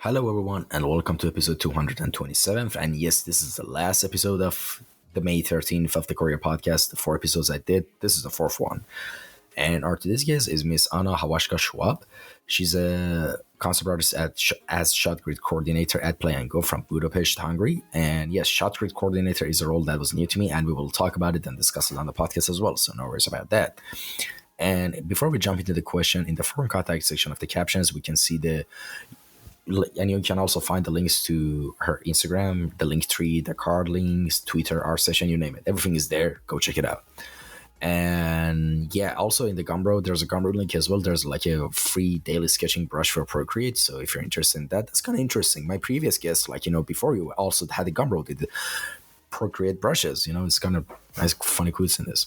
Hello, everyone, and welcome to episode 227. And yes, this is the last episode of the May 13th of the Kouryer podcast. The four episodes I did, this is the fourth one. And our today's guest is Miss Anna Havaska Svab. She's a concept artist as Shotgrid coordinator at Play and Go from Budapest, Hungary. And yes, Shotgrid coordinator is a role that was new to me, and we will talk about it and discuss it on the podcast as well. So no worries about that. And before we jump into the question, in the forum contact section of the captions, we can see and you can also find the links to her Instagram, the link tree, the card links, Twitter, our session, you name it. Everything is there. Go check it out. And yeah, also in the Gumroad, there's a Gumroad link as well. There's like a free daily sketching brush for Procreate. So if you're interested in that, that's kind of interesting. My previous guest, before you also had a Gumroad with the Procreate brushes. It's kind of nice, funny coincidence.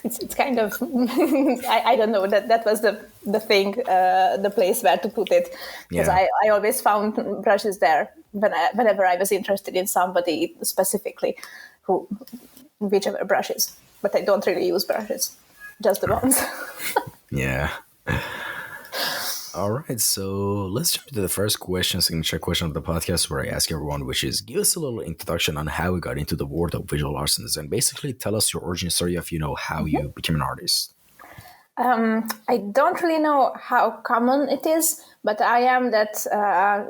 It's kind of I don't know that was the thing, the place where to put it, because I always found brushes there whenever I was interested in somebody specifically, whichever brushes, but I don't really use brushes, just the ones. Yeah. All right, so let's jump into the first question, signature question of the podcast, where I ask everyone, which is, give us a little introduction on how we got into the world of visual arts, and basically tell us your origin story of, how you became an artist. I don't really know how common it is, but I am that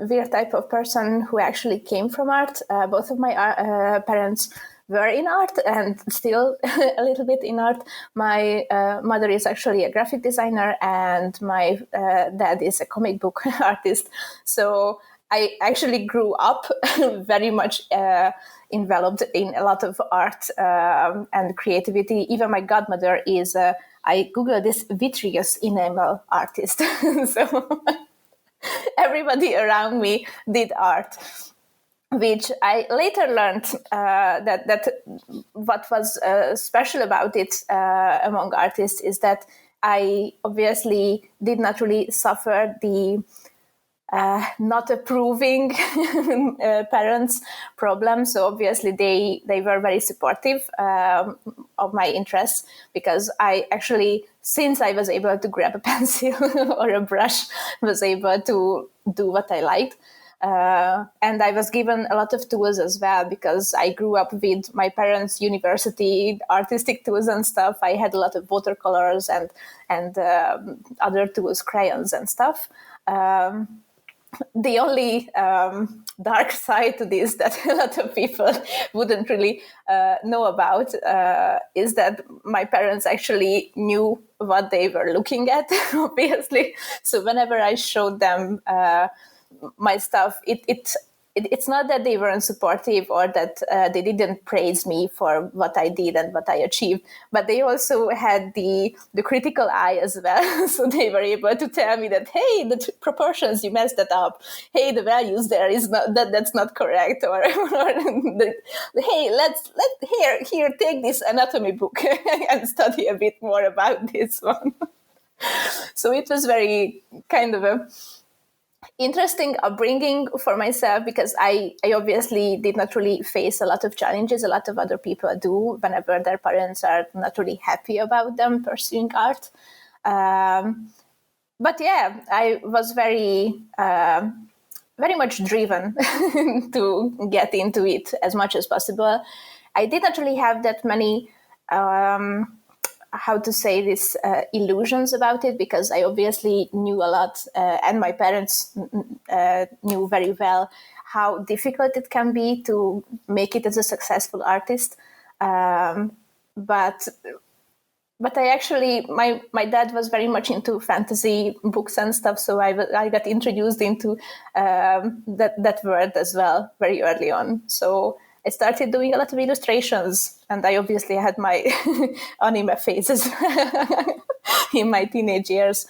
weird type of person who actually came from art. Both of my parents were in art and still a little bit in art. My mother is actually a graphic designer and my dad is a comic book artist. So I actually grew up very much enveloped in a lot of art and creativity. Even my godmother is, I Googled this, vitreous enamel artist. So everybody around me did art, which I later learned that what was special about it among artists is that I obviously did not really suffer the not approving parents' problem. So obviously they were very supportive of my interests, because I actually, since I was able to grab a pencil or a brush, was able to do what I liked. And I was given a lot of tools as well, because I grew up with my parents' university artistic tools and stuff. I had a lot of watercolors and other tools, crayons and stuff. The only dark side to this that a lot of people wouldn't really know about is that my parents actually knew what they were looking at, obviously. So whenever I showed them my stuff, it's not that they weren't supportive or that they didn't praise me for what I did and what I achieved, but they also had the critical eye as well. So they were able to tell me that, hey, the proportions, you messed that up. Hey, the values there is not that's not correct. Or hey, let's here take this anatomy book and study a bit more about this one. So it was very kind of a interesting upbringing for myself, because I obviously did not really face a lot of challenges a lot of other people do whenever their parents are not really happy about them pursuing art. But yeah, I was very much driven to get into it as much as possible. I did not really have that many how to say this, illusions about it, because I obviously knew a lot, and my parents knew very well how difficult it can be to make it as a successful artist. But I actually, my dad was very much into fantasy books and stuff, so I got introduced into that world as well very early on. So I started doing a lot of illustrations, and I obviously had my anime phases in my teenage years.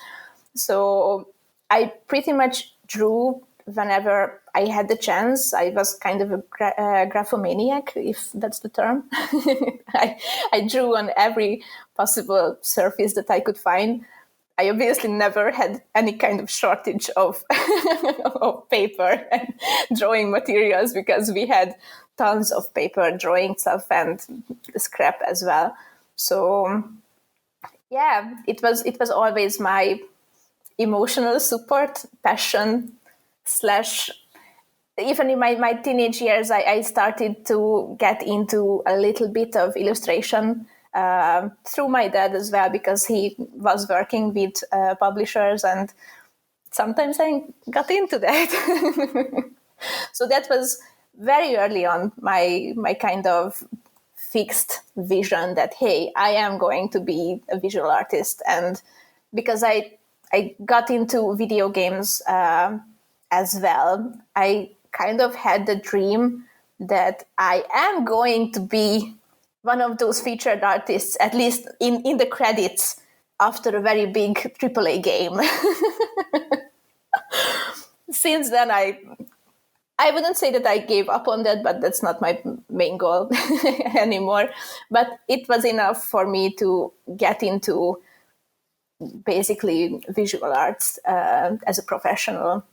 So I pretty much drew whenever I had the chance. I was kind of a graphomaniac, if that's the term. I drew on every possible surface that I could find. I obviously never had any kind of shortage of of paper and drawing materials, because we had tons of paper, drawing stuff, and scrap as well. So yeah, it was always my emotional support, passion, slash even in my teenage years, I started to get into a little bit of illustration through my dad as well, because he was working with publishers, and sometimes I got into that. So that was very early on my kind of fixed vision that, hey, I am going to be a visual artist. And because I got into video games as well, I kind of had the dream that I am going to be one of those featured artists, at least in the credits, after a very big AAA game. Since then, I wouldn't say that I gave up on that, but that's not my main goal anymore. But it was enough for me to get into basically visual arts as a professional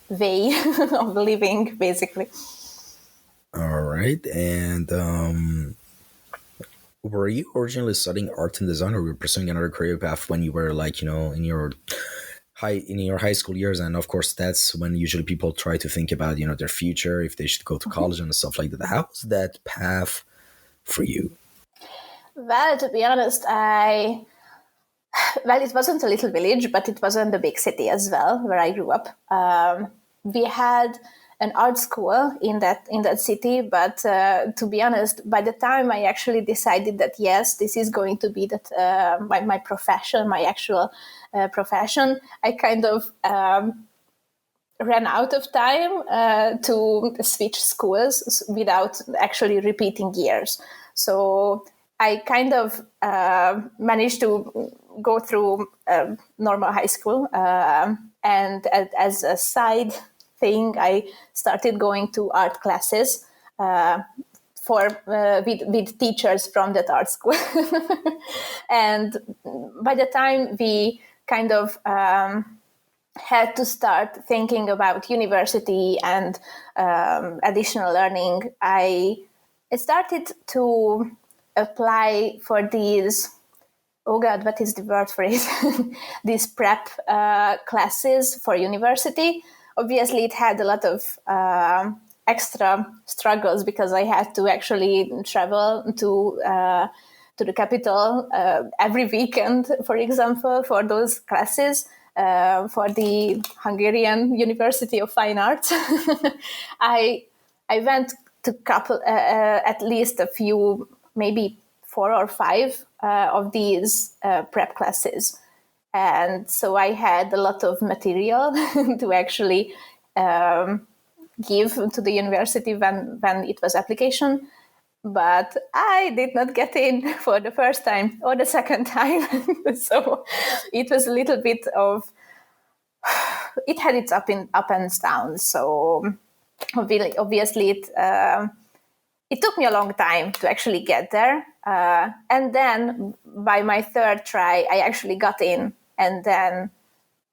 way of living, basically. All right. And were you originally studying art and design, or were you pursuing another career path when you were like, in your high school years? And of course, that's when usually people try to think about, their future, if they should go to college and stuff like that. How was that path for you? Well, to be honest, it wasn't a little village, but it wasn't a big city as well, where I grew up. We had an art school in that city, but to be honest, by the time I actually decided that yes, this is going to be that my profession, my actual profession, I kind of ran out of time to switch schools without actually repeating years. So I kind of managed to go through normal high school, and as a side thing, I started going to art classes with teachers from that art school. And by the time we kind of had to start thinking about university and additional learning, I started to apply for these, oh God, what is the word for it? These prep classes for university. Obviously, it had a lot of extra struggles because I had to actually travel to the capital every weekend, for example, for those classes. For the Hungarian University of Fine Arts, I went to at least a few, maybe 4 or 5 of these prep classes. And so I had a lot of material to actually give to the university when it was application. But I did not get in for the first time or the second time. So it was a little bit of, it had its up and downs. So obviously it took me a long time to actually get there. And then by my third try, I actually got in, and then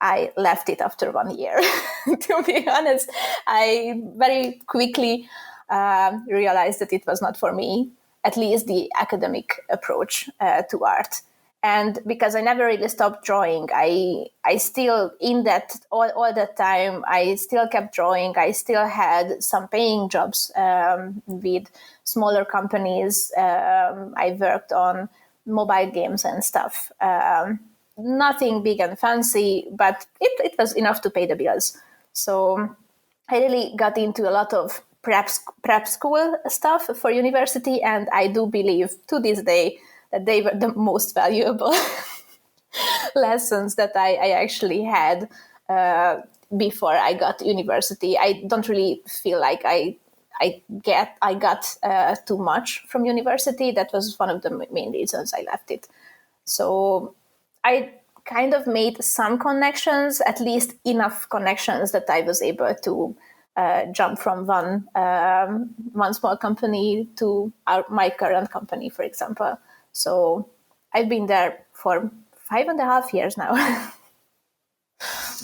I left it after 1 year. To be honest, I very quickly realized that it was not for me, at least the academic approach to art. And because I never really stopped drawing, I still, in that all that time, I still kept drawing. I still had some paying jobs with smaller companies. I worked on mobile games and stuff. Nothing big and fancy, but it was enough to pay the bills. So I really got into a lot of prep school stuff for university, and I do believe to this day that they were the most valuable lessons that I actually had before I got to university. I don't really feel like I got too much from university. That was one of the main reasons I left it. So I kind of made some connections, at least enough connections that I was able to jump from one small company to my current company, for example. So I've been there for 5.5 years now.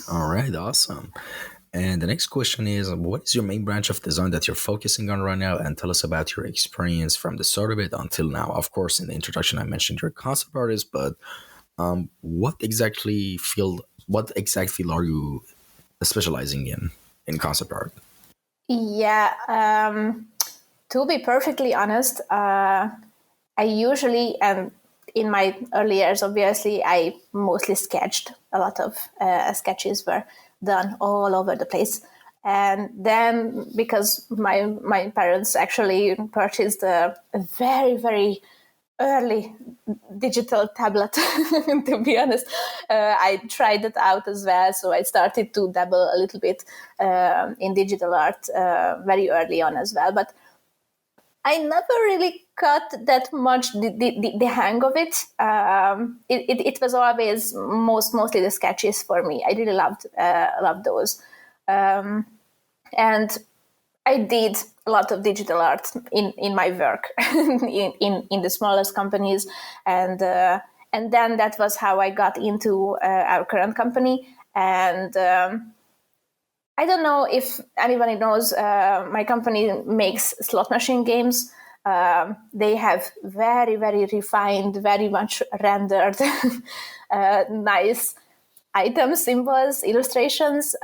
All right, awesome. And the next question is, what is your main branch of design that you're focusing on right now? And tell us about your experience from the start of it until now. Of course, in the introduction, I mentioned you're a concept artist, but what exactly are you specializing in concept art? Yeah, to be perfectly honest, I usually, and in my early years, obviously, I mostly sketched. A lot of sketches were done all over the place. And then, because my parents actually purchased a very, very early digital tablet, to be honest, I tried it out as well. So I started to dabble a little bit in digital art very early on as well. But I never really got that much the hang of it. It was always mostly the sketches for me. I really loved those, and I did a lot of digital art in my work in the smallest companies, and then that was how I got into our current company. And I don't know if anybody knows, my company makes slot machine games. They have very, very refined, very much rendered, nice item symbols, illustrations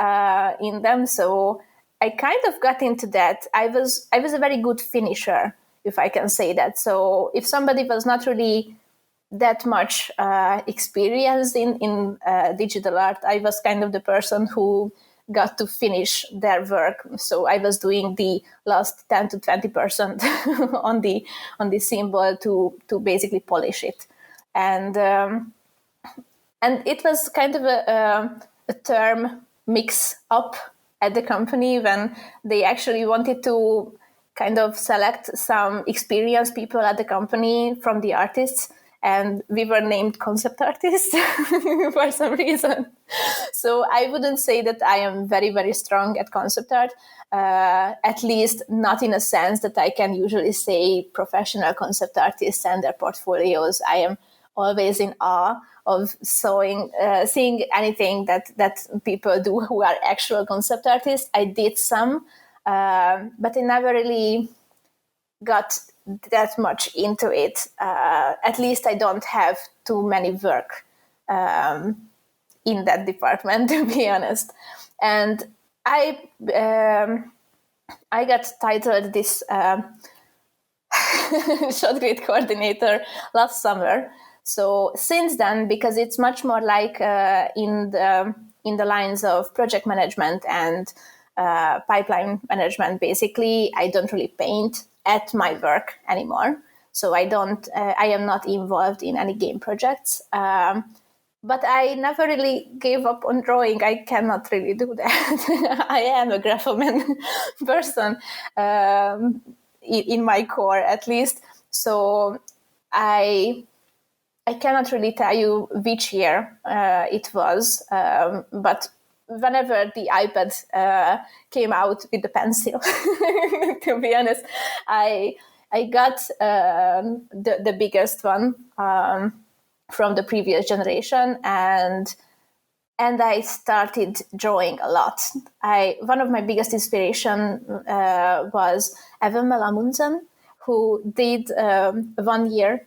in them. So I kind of got into that. I was a very good finisher, if I can say that. So if somebody was not really that much experienced in digital art, I was kind of the person who got to finish their work. So I was doing the last 10 to 20% on the symbol to basically polish it. And it was kind of a term mix up at the company when they actually wanted to kind of select some experienced people at the company from the artists. And we were named concept artists for some reason. So I wouldn't say that I am very, very strong at concept art, at least not in a sense that I can usually say professional concept artists and their portfolios. I am always in awe of seeing anything that people do who are actual concept artists. I did some, but I never really got that much into it. At least I don't have too many work in that department, to be honest. And I got titled this Shotgrid coordinator last summer. So since then, because it's much more like in the lines of project management and pipeline management, basically, I don't really paint at my work anymore. So I am not involved in any game projects. But I never really gave up on drawing. I cannot really do that. I am a graphoman person in my core, at least. So I cannot really tell you which year it was, but whenever the iPad came out with the pencil, to be honest, I got the biggest one from the previous generation, and I started drawing a lot. One of my biggest inspiration was Evan Melamundsen, who did 1 year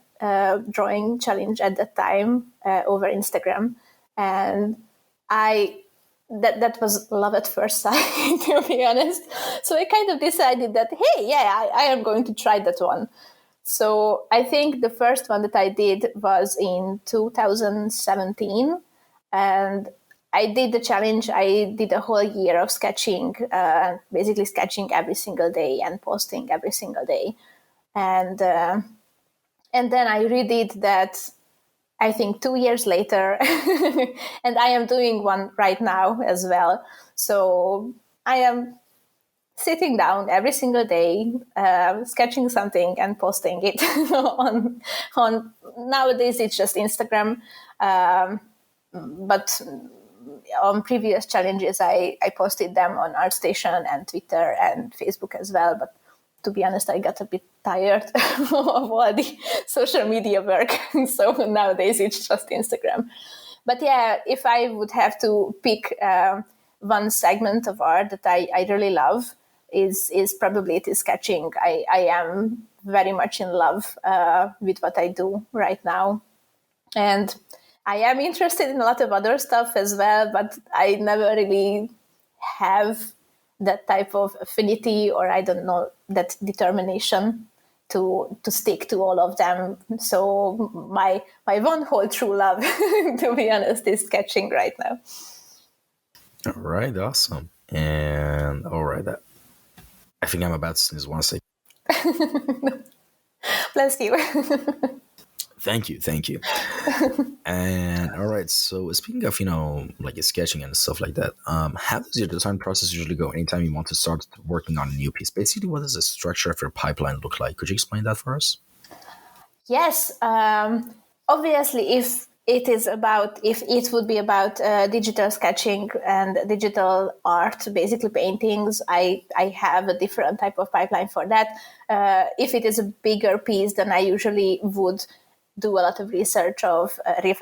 drawing challenge at that time over Instagram, and that was love at first sight, to be honest. So I kind of decided that, hey, yeah, I am going to try that one. So I think the first one that I did was in 2017, and I did the challenge. I did a whole year of sketching, basically sketching every single day and posting every single day. And then I redid that, I think 2 years later, and I am doing one right now as well. So I am sitting down every single day, sketching something and posting it on nowadays it's just Instagram, but on previous challenges I posted them on ArtStation and Twitter and Facebook as well. But to be honest, I got a bit tired of all the social media work, so nowadays it's just Instagram. But yeah, if I would have to pick one segment of art that I really love, is probably it is sketching. I am very much in love with what I do right now, and I am interested in a lot of other stuff as well, but I never really have that type of affinity, or I don't know, that determination to stick to all of them. So my one whole true love, to be honest, is sketching right now. All right, awesome. And all right, I think I'm about to sneeze 1 second. Bless you. Thank you. And all right, so speaking of like sketching and stuff like that, how does your design process usually go anytime you want to start working on a new piece? Basically, what does the structure of your pipeline look like? Could you explain that for us? Yes, obviously, if it would be about digital sketching and digital art, basically paintings, I have a different type of pipeline for that. If it is a bigger piece, then I usually would do a lot of research of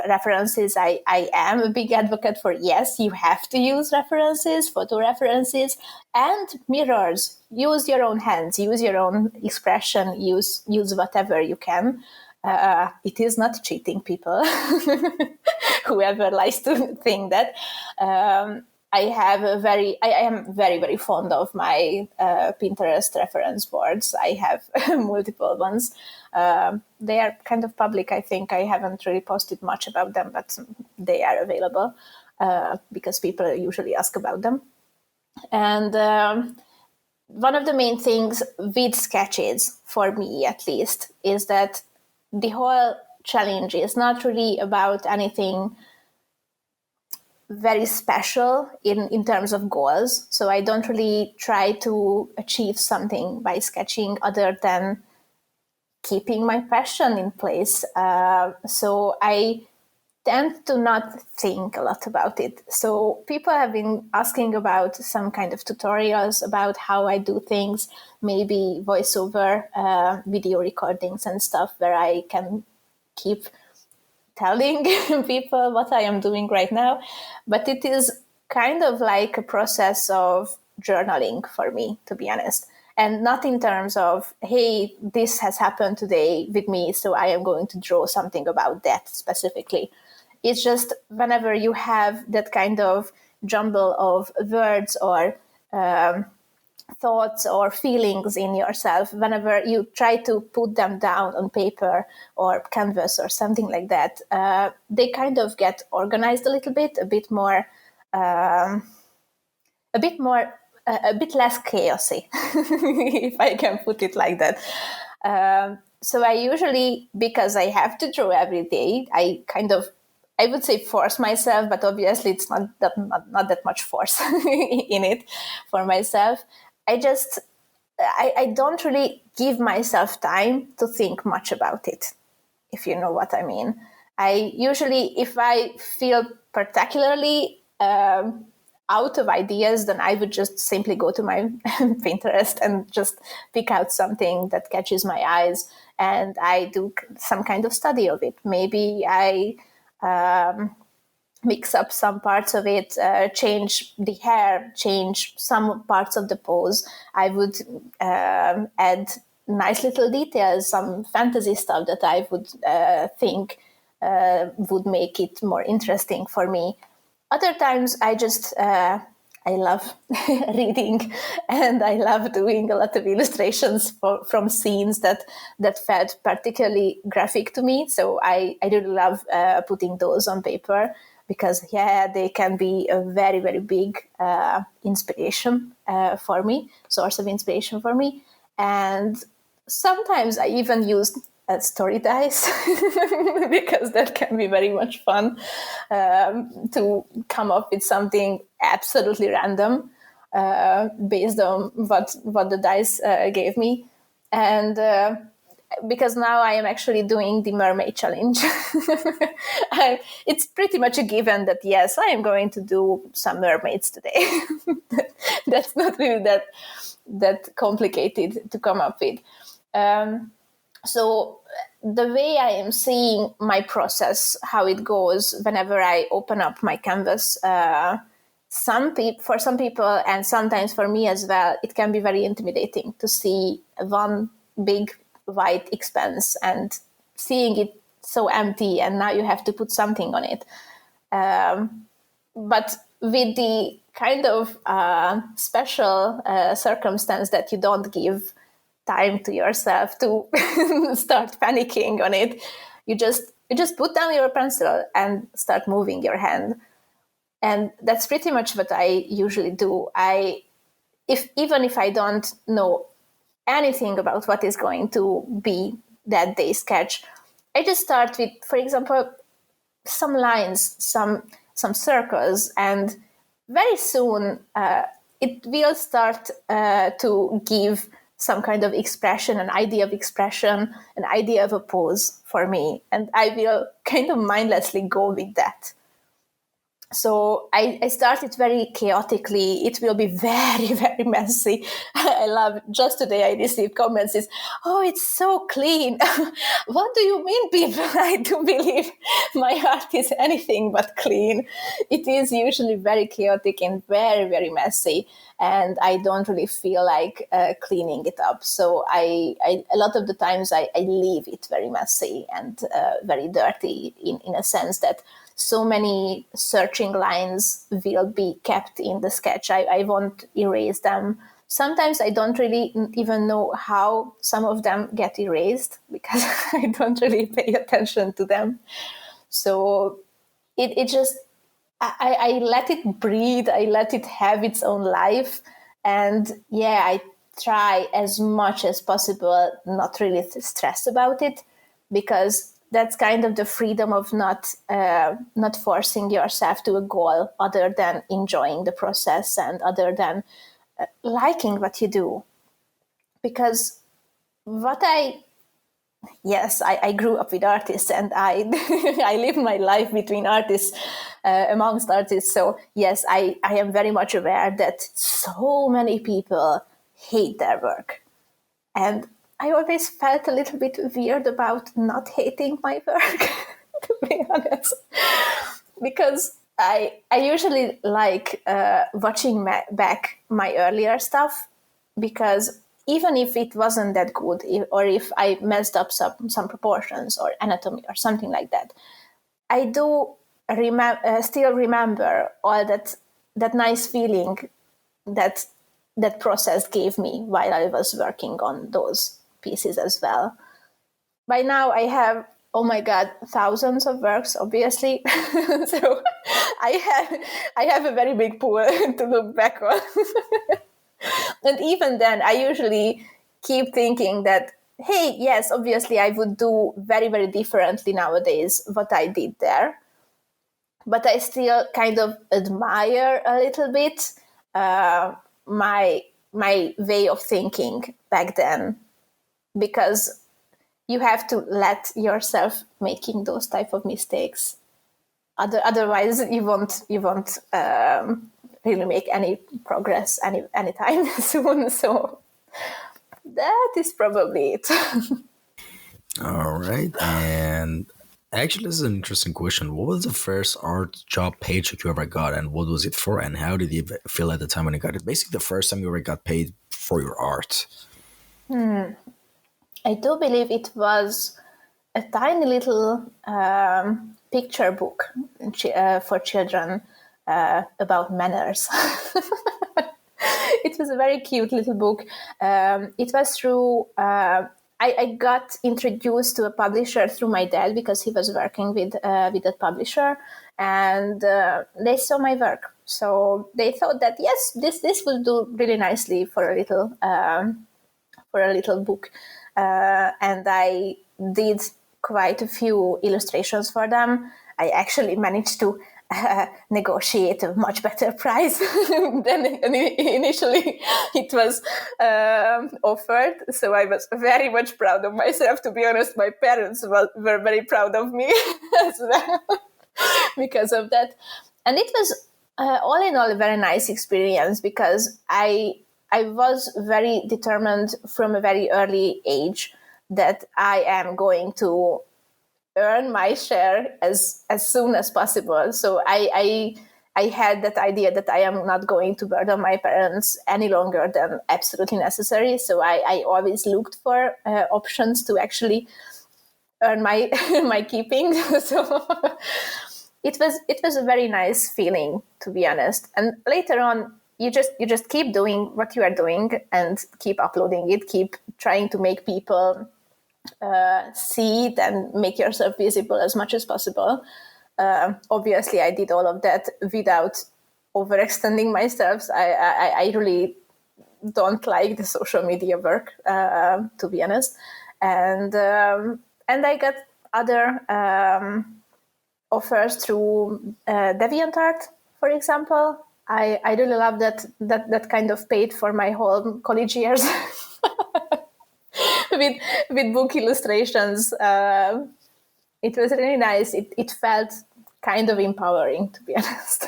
references. I am a big advocate for, yes, you have to use references, photo references, and mirrors. Use your own hands, use your own expression, use whatever you can. It is not cheating, people. Whoever likes to think that. I am very, very fond of my Pinterest reference boards. I have multiple ones. They are kind of public, I think. I haven't really posted much about them, but they are available because people usually ask about them. And one of the main things with sketches, for me at least, is that the whole challenge is not really about anything very special in terms of goals. So I don't really try to achieve something by sketching other than keeping my passion in place. So I tend to not think a lot about it. So people have been asking about some kind of tutorials about how I do things, maybe voiceover, video recordings and stuff where I can keep telling people what I am doing right now. But it is kind of like a process of journaling for me, to be honest. And not in terms of, hey, this has happened today with me, so I am going to draw something about that specifically. It's just whenever you have that kind of jumble of words or thoughts or feelings in yourself, whenever you try to put them down on paper or canvas or something like that, they kind of get organized a little bit, a bit less chaotic, if I can put it like that. So I usually, because I have to draw every day, I would say force myself, but obviously it's not that much force in it for myself. I don't really give myself time to think much about it, if you know what I mean. I usually, if I feel particularly out of ideas, then I would just simply go to my Pinterest and just pick out something that catches my eyes, and I do some kind of study of it. Maybe I mix up some parts of it, change the hair, change some parts of the pose. I would add nice little details, some fantasy stuff that I would think would make it more interesting for me. Other times I love reading, and I love doing a lot of illustrations from scenes that felt particularly graphic to me. So I really love putting those on paper, because they can be a very, very big inspiration for me, source of inspiration for me. And sometimes I even use story dice because that can be very much fun, to come up with something absolutely random based on what the dice gave me. And because now I am actually doing the mermaid challenge. It's pretty much a given that, yes, I am going to do some mermaids today. That's not really that complicated to come up with. So the way I am seeing my process, how it goes whenever I open up my canvas, for some people, and sometimes for me as well, it can be very intimidating to see one big white expanse and seeing it so empty, and now you have to put something on it. But with the kind of special circumstance that you don't give time to yourself to start panicking on it. You just put down your pencil and start moving your hand. And that's pretty much what I usually do. Even if I don't know anything about what is going to be that day's sketch, I just start with, for example, some lines, some circles, and very soon it will start to give some kind of expression, an idea of expression, an idea of a pose for me, and I will kind of mindlessly go with that. So I started very chaotically. It will be very, very messy. I love, just today I received comments is, oh, it's so clean. What do you mean, people? I do believe my art is anything but clean. It is usually very chaotic and very, very messy. And I don't really feel like cleaning it up. So I a lot of the times I leave it very messy and very dirty in a sense that so many searching lines will be kept in the sketch. I won't erase them. Sometimes I don't really even know how some of them get erased because I don't really pay attention to them. So it just, I let it breathe. I let it have its own life. And yeah, I try as much as possible not really to stress about it, because that's kind of the freedom of not forcing yourself to a goal other than enjoying the process and other than liking what you do. Because I grew up with artists, and I I live my life between artists, amongst artists. So yes, I am very much aware that so many people hate their work. And I always felt a little bit weird about not hating my work, to be honest, because I usually like watching back my earlier stuff, because even if it wasn't that good, or if I messed up some proportions or anatomy or something like that, I do still remember all that nice feeling that process gave me while I was working on those pieces as well. By now I have, oh my God, thousands of works, obviously. So I have a very big pool to look back on. And even then, I usually keep thinking that, hey, yes, obviously I would do very, very differently nowadays what I did there. But I still kind of admire a little bit my way of thinking back then, because you have to let yourself making those type of mistakes. Otherwise, you won't really make any progress anytime soon. So that is probably it. All right. And actually, this is an interesting question. What was the first art job paycheck you ever got, and what was it for, and how did you feel at the time when you got it? Basically, the first time you ever got paid for your art. I do believe it was a tiny little picture book for children about manners. It was a very cute little book. It was through... I got introduced to a publisher through my dad, because he was working with a publisher, and they saw my work. So they thought that, yes, this will do really nicely for a little book. And I did quite a few illustrations for them. I actually managed to negotiate a much better price than initially it was offered. So I was very much proud of myself. To be honest, my parents were very proud of me as well because of that. And it was all in all a very nice experience, because I was very determined from a very early age that I am going to earn my share as soon as possible. So I had that idea that I am not going to burden my parents any longer than absolutely necessary. So I always looked for options to actually earn my my keeping. So it was a very nice feeling, to be honest. And later on, you just keep doing what you are doing and keep uploading it, keep trying to make people see it and make yourself visible as much as possible. Obviously, I did all of that without overextending myself. I really don't like the social media work, to be honest. And I got other offers through DeviantArt, for example. I really love that kind of paid for my whole college years with book illustrations. It was really nice. It felt kind of empowering, to be honest.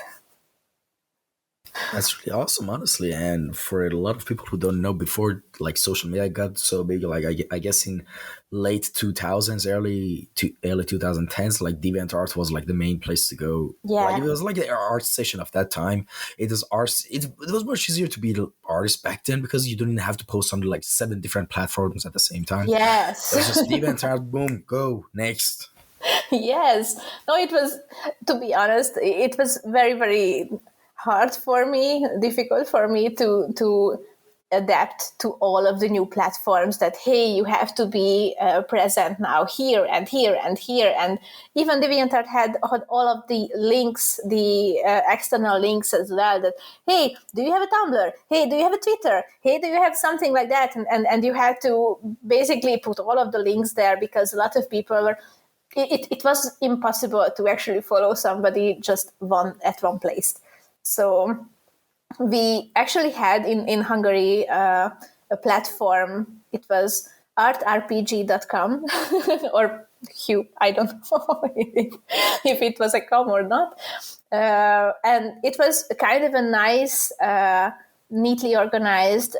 That's really awesome, honestly. And for a lot of people who don't know, before like social media got so big, like I guess in late 2000s, early 2010s, like DeviantArt was like the main place to go. Yeah. Like it was like the art session of that time. It was art. It was much easier to be an artist back then because you didn't have to post on like 7 different platforms at the same time. Yes. It was just DeviantArt, boom, go next. Yes. No, it was, to be honest, it was very, very hard for me, difficult for me to adapt to all of the new platforms that, hey, you have to be present now here and here and here. And even DeviantArt had all of the links, the external links as well, that, hey, do you have a Tumblr? Hey, do you have a Twitter? Hey, do you have something like that? And you had to basically put all of the links there because a lot of people were, it was impossible to actually follow somebody just at one place. So we actually had in Hungary a platform. It was artrpg.com or Hugh. I don't know if it was a com or not. And it was kind of a nice, neatly organized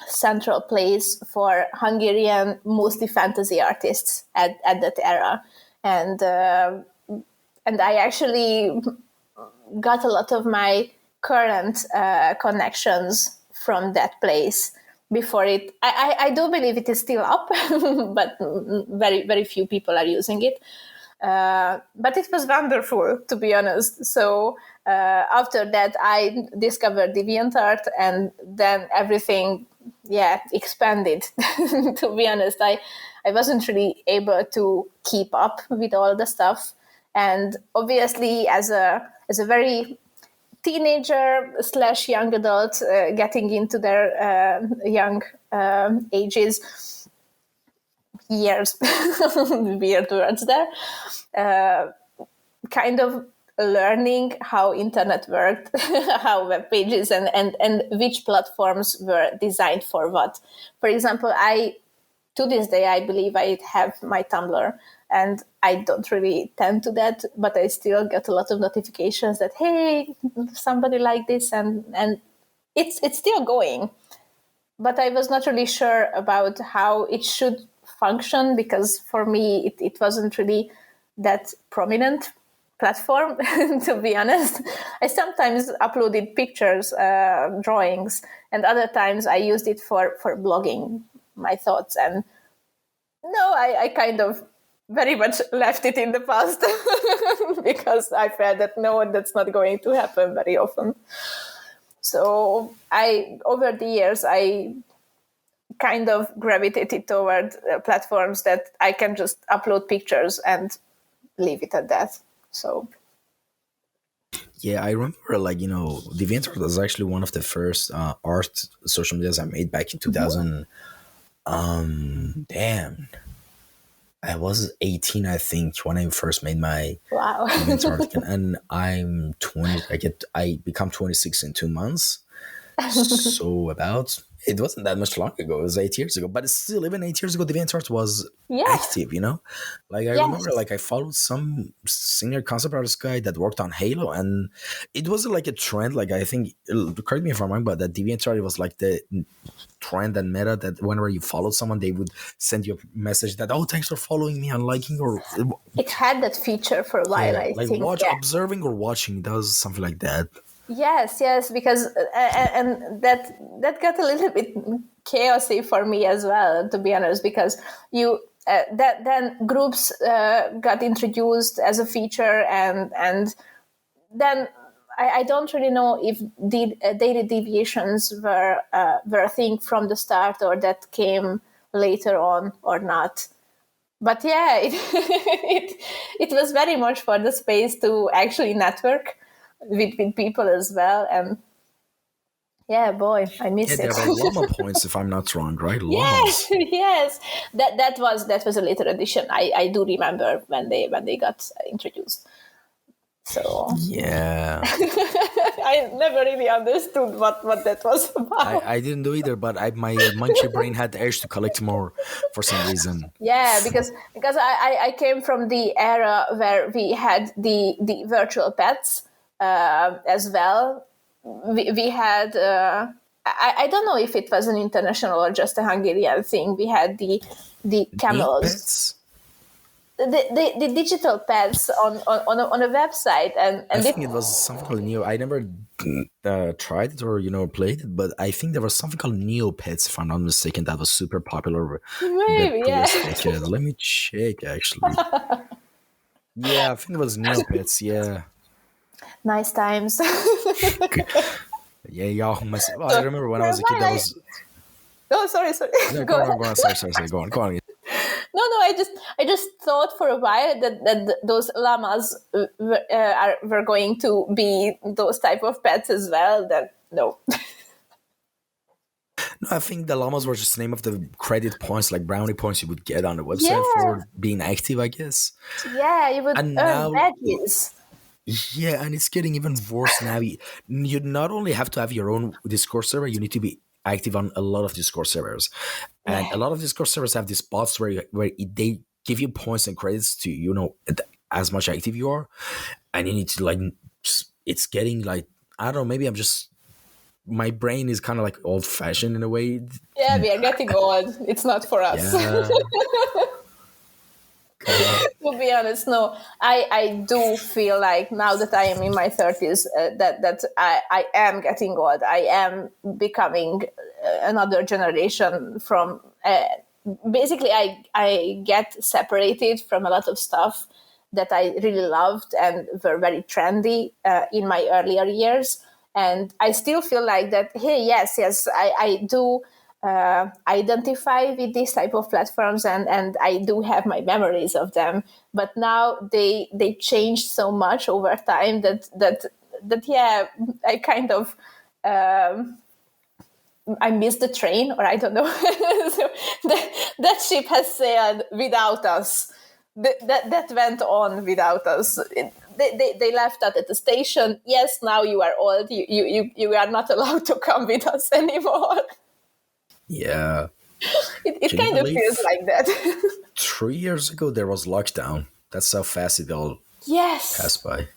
central place for Hungarian, mostly fantasy artists at that era. And I actually got a lot of my current connections from that place before it. I do believe it is still up, but very, very few people are using it. But it was wonderful, to be honest. So after that, I discovered DeviantArt, and then everything, expanded. To be honest, I wasn't really able to keep up with all the stuff. And obviously, as a very teenager / young adult getting into their young ages, years, weird words there, kind of learning how internet worked, how web pages and which platforms were designed for what. For example, to this day, I believe I have my Tumblr, and I don't really tend to that, but I still get a lot of notifications that, hey, somebody like this, and it's still going. But I was not really sure about how it should function, because for me, it wasn't really that prominent platform, to be honest. I sometimes uploaded pictures, drawings, and other times I used it for blogging my thoughts. And no, I kind of very much left it in the past because I felt that no, that's not going to happen very often. So over the years, I kind of gravitated toward platforms that I can just upload pictures and leave it at that. So yeah, I remember DeviantArt was actually one of the first art social medias I made back in 2000. Damn, I was 18, I think, when I first made my DeviantArt account, and I'm 20. I become 26 in 2 months. So it wasn't that much long ago. It was 8 years ago, but it's still, even 8 years ago, DeviantArt was active, Like I remember, like I followed some senior concept artist guy that worked on Halo, and it wasn't like a trend. Like I think, correct me if I'm wrong, but that DeviantArt was like the trend and meta that whenever you followed someone, they would send you a message that, oh, thanks for following me and liking, or it had that feature for a while. I like think observing or watching. It does something like that. Yes, because and that got a little bit chaotic for me as well, to be honest, because you then groups got introduced as a feature, and then I don't really know if the daily deviations were a thing from the start or that came later on or not. But yeah, it was very much for the space to actually network with people as well. And yeah, boy, I miss there it. were llama points, if I'm not wrong, right? Yes, Llamas. yes. That was a later addition. I do remember when they got introduced. So Yeah. I never really understood what that was about. I didn't do either, but my monkey brain had the urge to collect more for some reason. Yeah, because I came from the era where we had the virtual pets as well. We had I don't know if it was an international or just a Hungarian thing. We had the camels. Neopets? The digital pets on a website, and I think it was something called Neo. I never tried it or played it, but I think there was something called Neopets, if I'm not mistaken, that was super popular. Maybe, yeah. Let me check actually. Yeah, I think it was Neopets. Yeah. Nice times. Yeah, Yahoo Messenger. Well, I remember when I was a kid, that was. Oh, sorry. Yeah, go on. Sorry. Go on. No, I just thought for a while that those llamas were going to be those type of pets as well. That no. No, I think the llamas were just the name of the credit points, like brownie points you would get on the website for being active, I guess. Yeah, you would And earn now, badges. Yeah, and it's getting even worse now. You not only have to have your own Discord server, you need to be active on a lot of Discord servers. And a lot of Discord servers have these bots where they give you points and credits to, as much active you are. And you need to, it's getting like, I don't know, maybe my brain is kind of like old fashioned in a way. Yeah, we are getting old. It's not for us. Yeah. To be honest, no. I do feel like now that I am in my 30s, that I am getting old. I am becoming another generation from. Basically, I get separated from a lot of stuff that I really loved and were very trendy in my earlier years. And I still feel like that, hey, yes, I do identify with these type of platforms, and I do have my memories of them. But now they changed so much over time that yeah, I kind of I missed the train, or I don't know. So that ship has sailed without us. That went on without us. They left us at the station. Yes, now you are old. You are not allowed to come with us anymore. Yeah. It kind of feels like that. 3 years ago, there was lockdown. That's how fast it all passed by.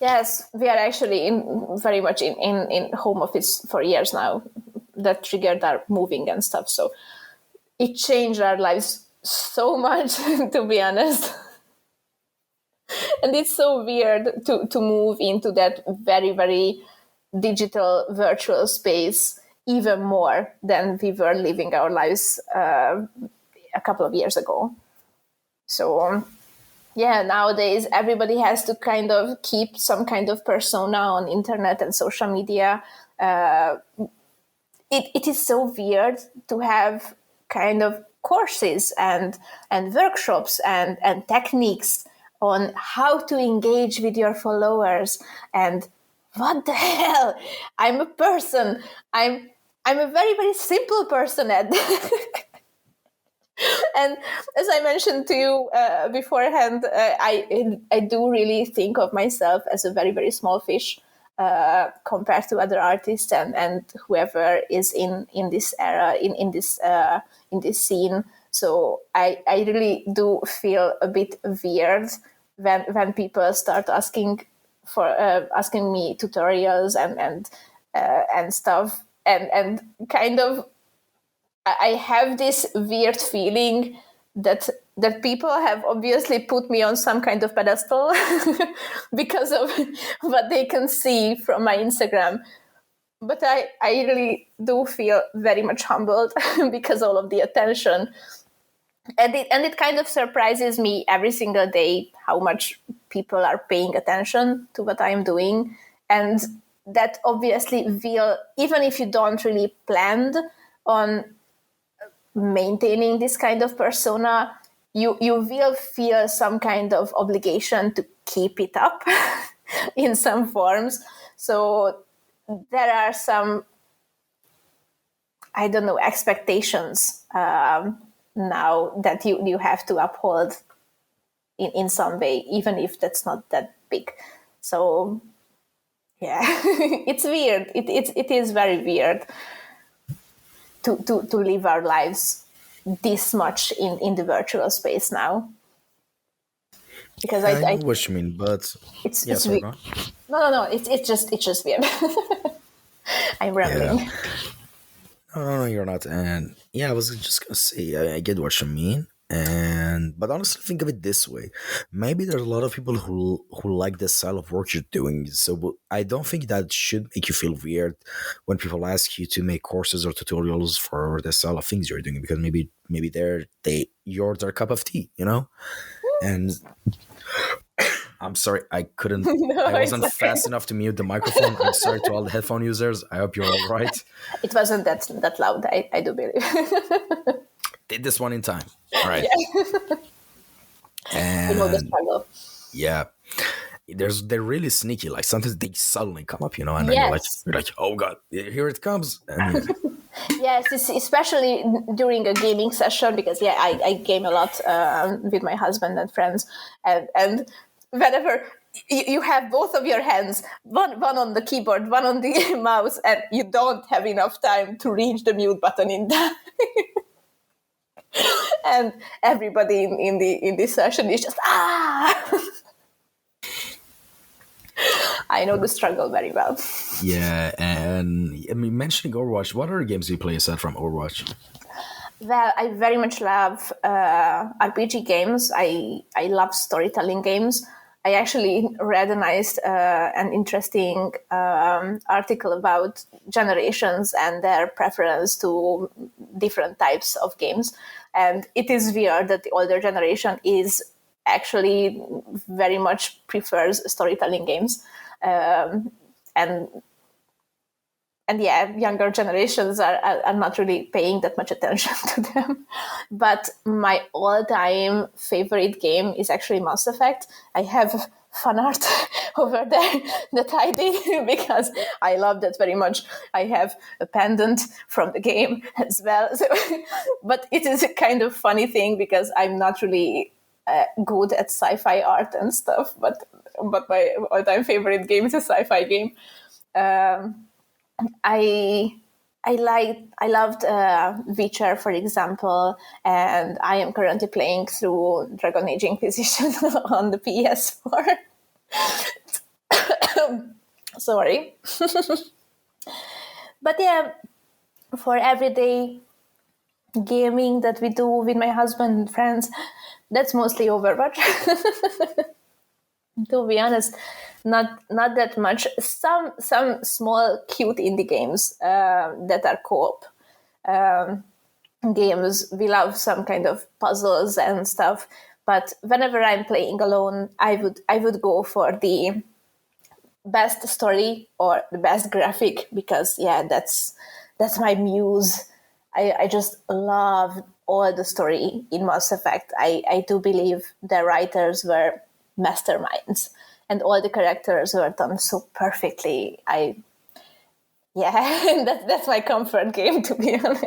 Yes, we are actually very much in home office for years now. That triggered our moving and stuff. So it changed our lives so much, to be honest. And it's so weird to move into that very, very digital virtual space even more than we were living our lives a couple of years ago. So yeah, nowadays everybody has to kind of keep some kind of persona on internet and social media. It is so weird to have kind of courses and workshops and techniques on how to engage with your followers. And what the hell? I'm a person. I'm a very, very simple person at And as I mentioned to you beforehand, I do really think of myself as a very, very small fish compared to other artists and whoever is in this era, in this scene. So I really do feel a bit weird when people start asking me tutorials and stuff, and kind of I have this weird feeling that people have obviously put me on some kind of pedestal because of what they can see from my Instagram. But I really do feel very much humbled because all of the attention it kind of surprises me every single day how much people are paying attention to what I'm doing, and that obviously will, even if you don't really plan on maintaining this kind of persona, you will feel some kind of obligation to keep it up in some forms. So there are some, I don't know, expectations now that you have to uphold in some way, even if that's not that big. So yeah, it's weird. It is very weird to live our lives this much in the virtual space now. Because I know what you mean, but it's sorry, weird. go on. No, it's just weird. I'm rambling. Yeah. No, you're not. And yeah, I was just gonna say, I get what you mean. But honestly, think of it this way: maybe there's a lot of people who like the style of work you're doing. So I don't think that should make you feel weird when people ask you to make courses or tutorials for the style of things you're doing, because maybe you're their cup of tea, you know. And I'm sorry, I couldn't. No, I wasn't it's okay. fast enough to mute the microphone. I'm sorry to all the headphone users. I hope you're all right. It wasn't that loud. I do believe. Did this one in time. All right. I know the And struggle. yeah, they're really sneaky. Like sometimes they suddenly come up, and then Yes. you're like, oh god, here it comes. And Yes, especially during a gaming session, because I game a lot with my husband and friends, and whenever you have both of your hands, one on the keyboard, one on the mouse, and you don't have enough time to reach the mute button in time. And everybody in this session is just I know the struggle very well. yeah, and I mean, mentioning Overwatch, what other games do you play aside from Overwatch? Well, I very much love RPG games. I love storytelling games. I actually read an interesting article about generations and their preference to different types of games. And it is weird that the older generation is actually very much prefers storytelling games. And yeah, younger generations are not really paying that much attention to them. But my all-time favorite game is actually Mass Effect. I have fan art over there that I did because I love that very much. I have a pendant from the game as well. So, but it is a kind of funny thing because I'm not really good at sci-fi art and stuff. But my all-time favorite game is a sci-fi game. I loved Witcher, for example, and I am currently playing through Dragon Age Inquisition on the PS4. Sorry. But yeah, for everyday gaming that we do with my husband and friends, that's mostly Overwatch. To be honest, not that much. Some small cute indie games that are co-op games. We love some kind of puzzles and stuff. But whenever I'm playing alone, I would go for the best story or the best graphic because that's my muse. I just love all the story in Mass Effect. I do believe the writers were masterminds and all the characters were done so perfectly. That's my comfort game, to be honest.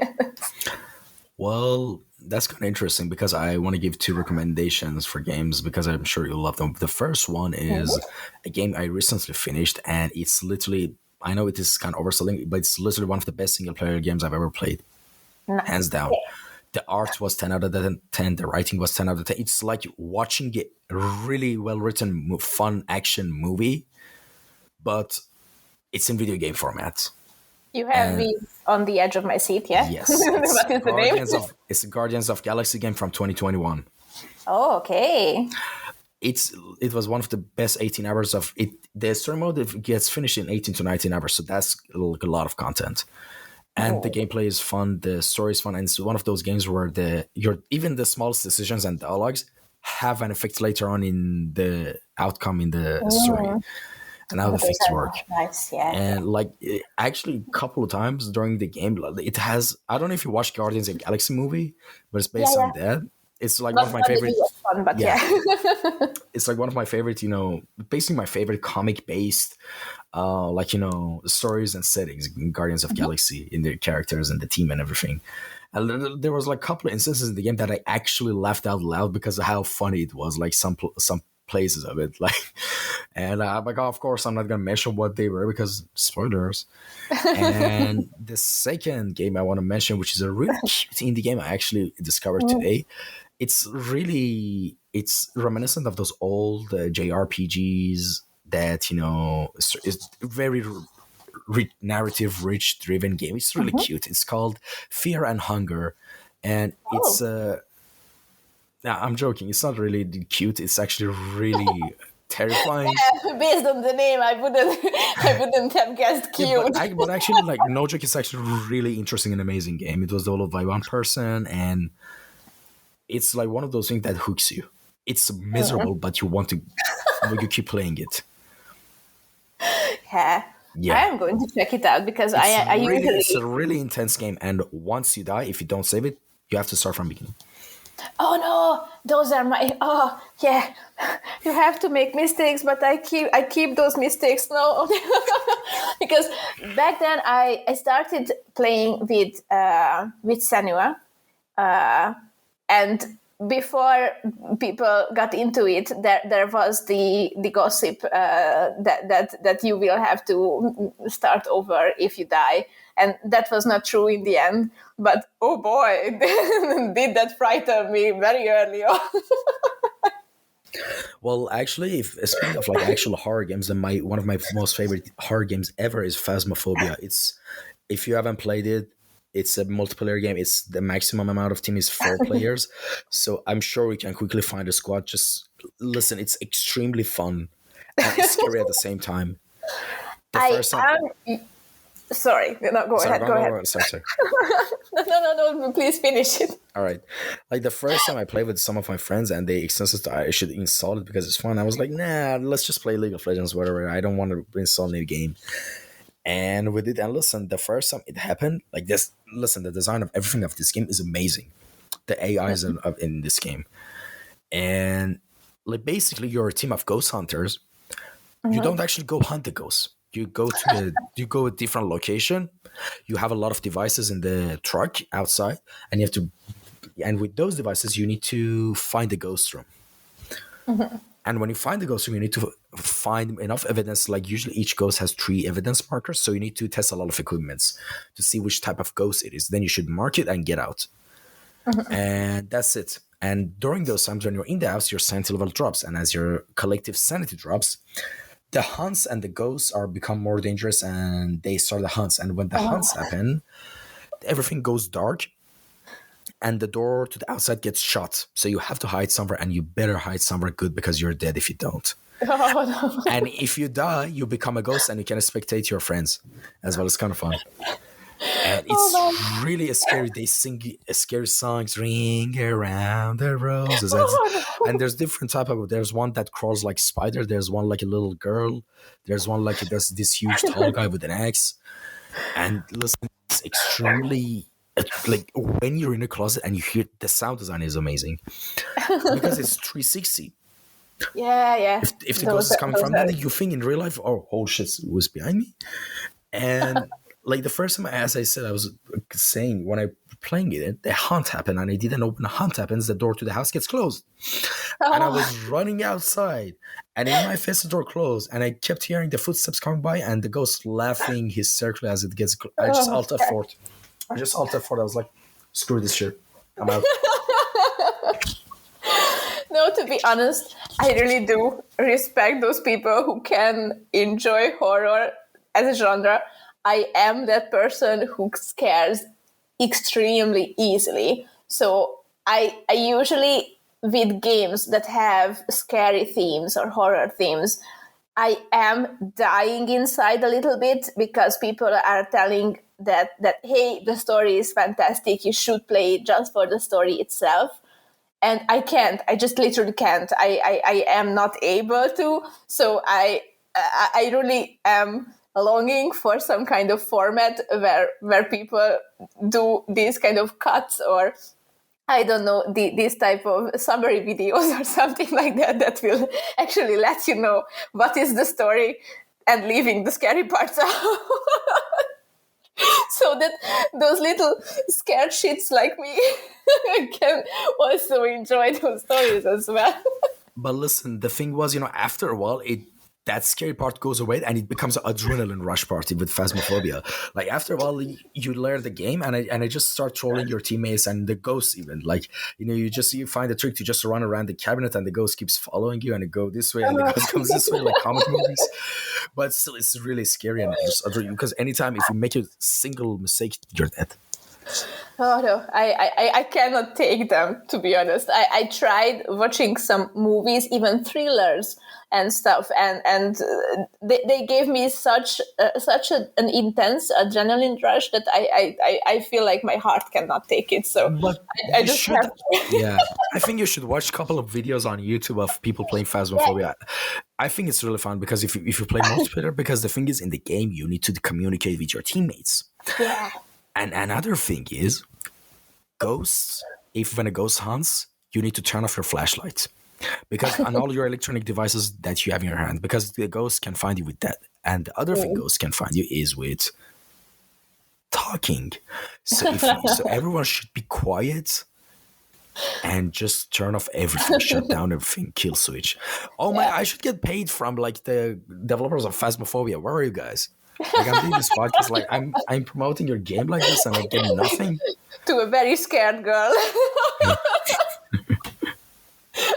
Well, that's kind of interesting because I want to give two recommendations for games because I'm sure you'll love them. The first one is a game I recently finished, and it's literally, I know it is kind of overselling, but it's literally one of the best single player games I've ever played. Nice. Hands down. The art was 10 out of 10. The writing was 10 out of 10. It's like watching a really well-written, fun action movie, but it's in video game format. You have me on the edge of my seat, yeah? Yes. What is the name? It's a Guardians of Galaxy game from 2021. Oh, okay. It was one of the best 18 hours of it. The story mode gets finished in 18 to 19 hours, so that's a lot of content. and the gameplay is fun, the story is fun, and it's one of those games where even the smallest decisions and dialogues have an effect later on in the outcome in the story, and how the things work. Nice, yeah. And actually, a couple of times during the game, it has. I don't know if you watched Guardians of the Galaxy movie, but it's based on that. It's like one of my favorite. Fun, but yeah. It's like one of my favorite, basically my favorite comic-based, stories and settings in Guardians of Galaxy, in their characters and the team and everything. And there was like a couple of instances in the game that I actually laughed out loud because of how funny it was. Like some places of it, and I'm like, of course, I'm not gonna mention what they were because spoilers. And the second game I want to mention, which is a really cute indie game I actually discovered today. It's reminiscent of those old JRPGs that is very narrative rich driven game. It's really cute. It's called Fear and Hunger, and it's nah, I'm joking. It's not really cute. It's actually really terrifying. Yeah, based on the name, I wouldn't have guessed cute. Yeah, but actually, no joke, it's actually a really interesting and amazing game. It was developed by one person, and it's like one of those things that hooks you. It's miserable, but you want to, you keep playing it. Yeah. I am going to check it out because it's a really intense game, and once you die, if you don't save it, you have to start from the beginning. Oh no, those are my. Oh yeah, you have to make mistakes, but I keep those mistakes. No, because back then I started playing with Senua, and before people got into it, there was the gossip that you will have to start over if you die, and that was not true in the end. But oh boy, did that frighten me very early on. Well, actually, speaking of actual horror games, then one of my most favorite horror games ever is Phasmophobia. If you haven't played it, it's a multiplayer game. It's the maximum amount of team is 4 players. So I'm sure we can quickly find a squad. Just listen, it's extremely fun and it's scary at the same time. Sorry, no, go ahead. Sorry. No, please finish it. All right. The first time I played with some of my friends and they insisted I should install it because it's fun, I was like, nah, let's just play League of Legends, whatever. I don't want to install a new game. And we did, and listen, the first time it happened, the design of everything of this game is amazing. The AIs in this game. And basically you're a team of ghost hunters. You don't actually go hunt the ghosts. You go to a different location. You have a lot of devices in the truck outside, and with those devices, you need to find the ghost room. And when you find the ghost room, you need to find enough evidence. Usually each ghost has 3 evidence markers. So you need to test a lot of equipments to see which type of ghost it is. Then you should mark it and get out. And that's it. And during those times when you're in the house, your sanity level drops. And as your collective sanity drops, the hunts and the ghosts become more dangerous and they start the hunts. And when the hunts happen, everything goes dark. And the door to the outside gets shut. So you have to hide somewhere, and you better hide somewhere good because you're dead if you don't. Oh, no. And if you die, you become a ghost and you can spectate your friends as well. It's kind of fun. And it's really scary. They sing scary songs, ring around the roses. And there's different type of, there's one that crawls like spider. There's one like a little girl. There's one there's this huge tall guy with an axe. And listen, it's extremely... when you're in a closet and you hear the sound design is amazing because it's 360. Yeah. If the ghost is coming from that, you think in real life, oh shit, it was behind me. And the first time, as I said, I was saying when I playing it, the hunt happened and I didn't open. The hunt happens, the door to the house gets closed, and I was running outside, and in my face the door closed, and I kept hearing the footsteps coming by and the ghost laughing hysterically as it gets. I just alt F4. I was like, screw this shit. I'm out. No, to be honest, I really do respect those people who can enjoy horror as a genre. I am that person who scares extremely easily. So I usually, with games that have scary themes or horror themes, I am dying inside a little bit because people are telling that hey, the story is fantastic, you should play it just for the story itself. And I can't. I just literally can't. I am not able to. So I really am longing for some kind of format where people do these kind of cuts, or I don't know, this type of summary videos or something like that will actually let you know what is the story and leaving the scary parts out. So that those little scared shits like me can also enjoy those stories as well. But listen, the thing was, after a while, that scary part goes away and it becomes an adrenaline rush party with Phasmophobia. Like after a while, you learn the game and I just start trolling your teammates and the ghosts even. Like, you find a trick to just run around the cabinet and the ghost keeps following you and it go this way and the ghost comes this way, like comic movies. But still, it's really scary and just because anytime if you make a single mistake, you're dead. Oh no, I cannot take them, to be honest. I tried watching some movies, even thrillers and stuff, and they gave me such an intense adrenaline rush that I feel like my heart cannot take it. So but I just have yeah, I think you should watch a couple of videos on YouTube of people playing Phasmophobia. Yeah. I think it's really fun because if you play multiplayer, because the thing is in the game you need to communicate with your teammates. Yeah. And another thing is, ghosts, when a ghost hunts, you need to turn off your flashlight. Because on all your electronic devices that you have in your hand, because the ghost can find you with that. And the other thing ghosts can find you is with talking. So everyone should be quiet and just turn off everything, shut down everything, kill switch. Oh my, I should get paid from like the developers of Phasmophobia. Where are you guys? Like I'm doing this podcast, like I'm promoting your game like this, and I get nothing. To a very scared girl.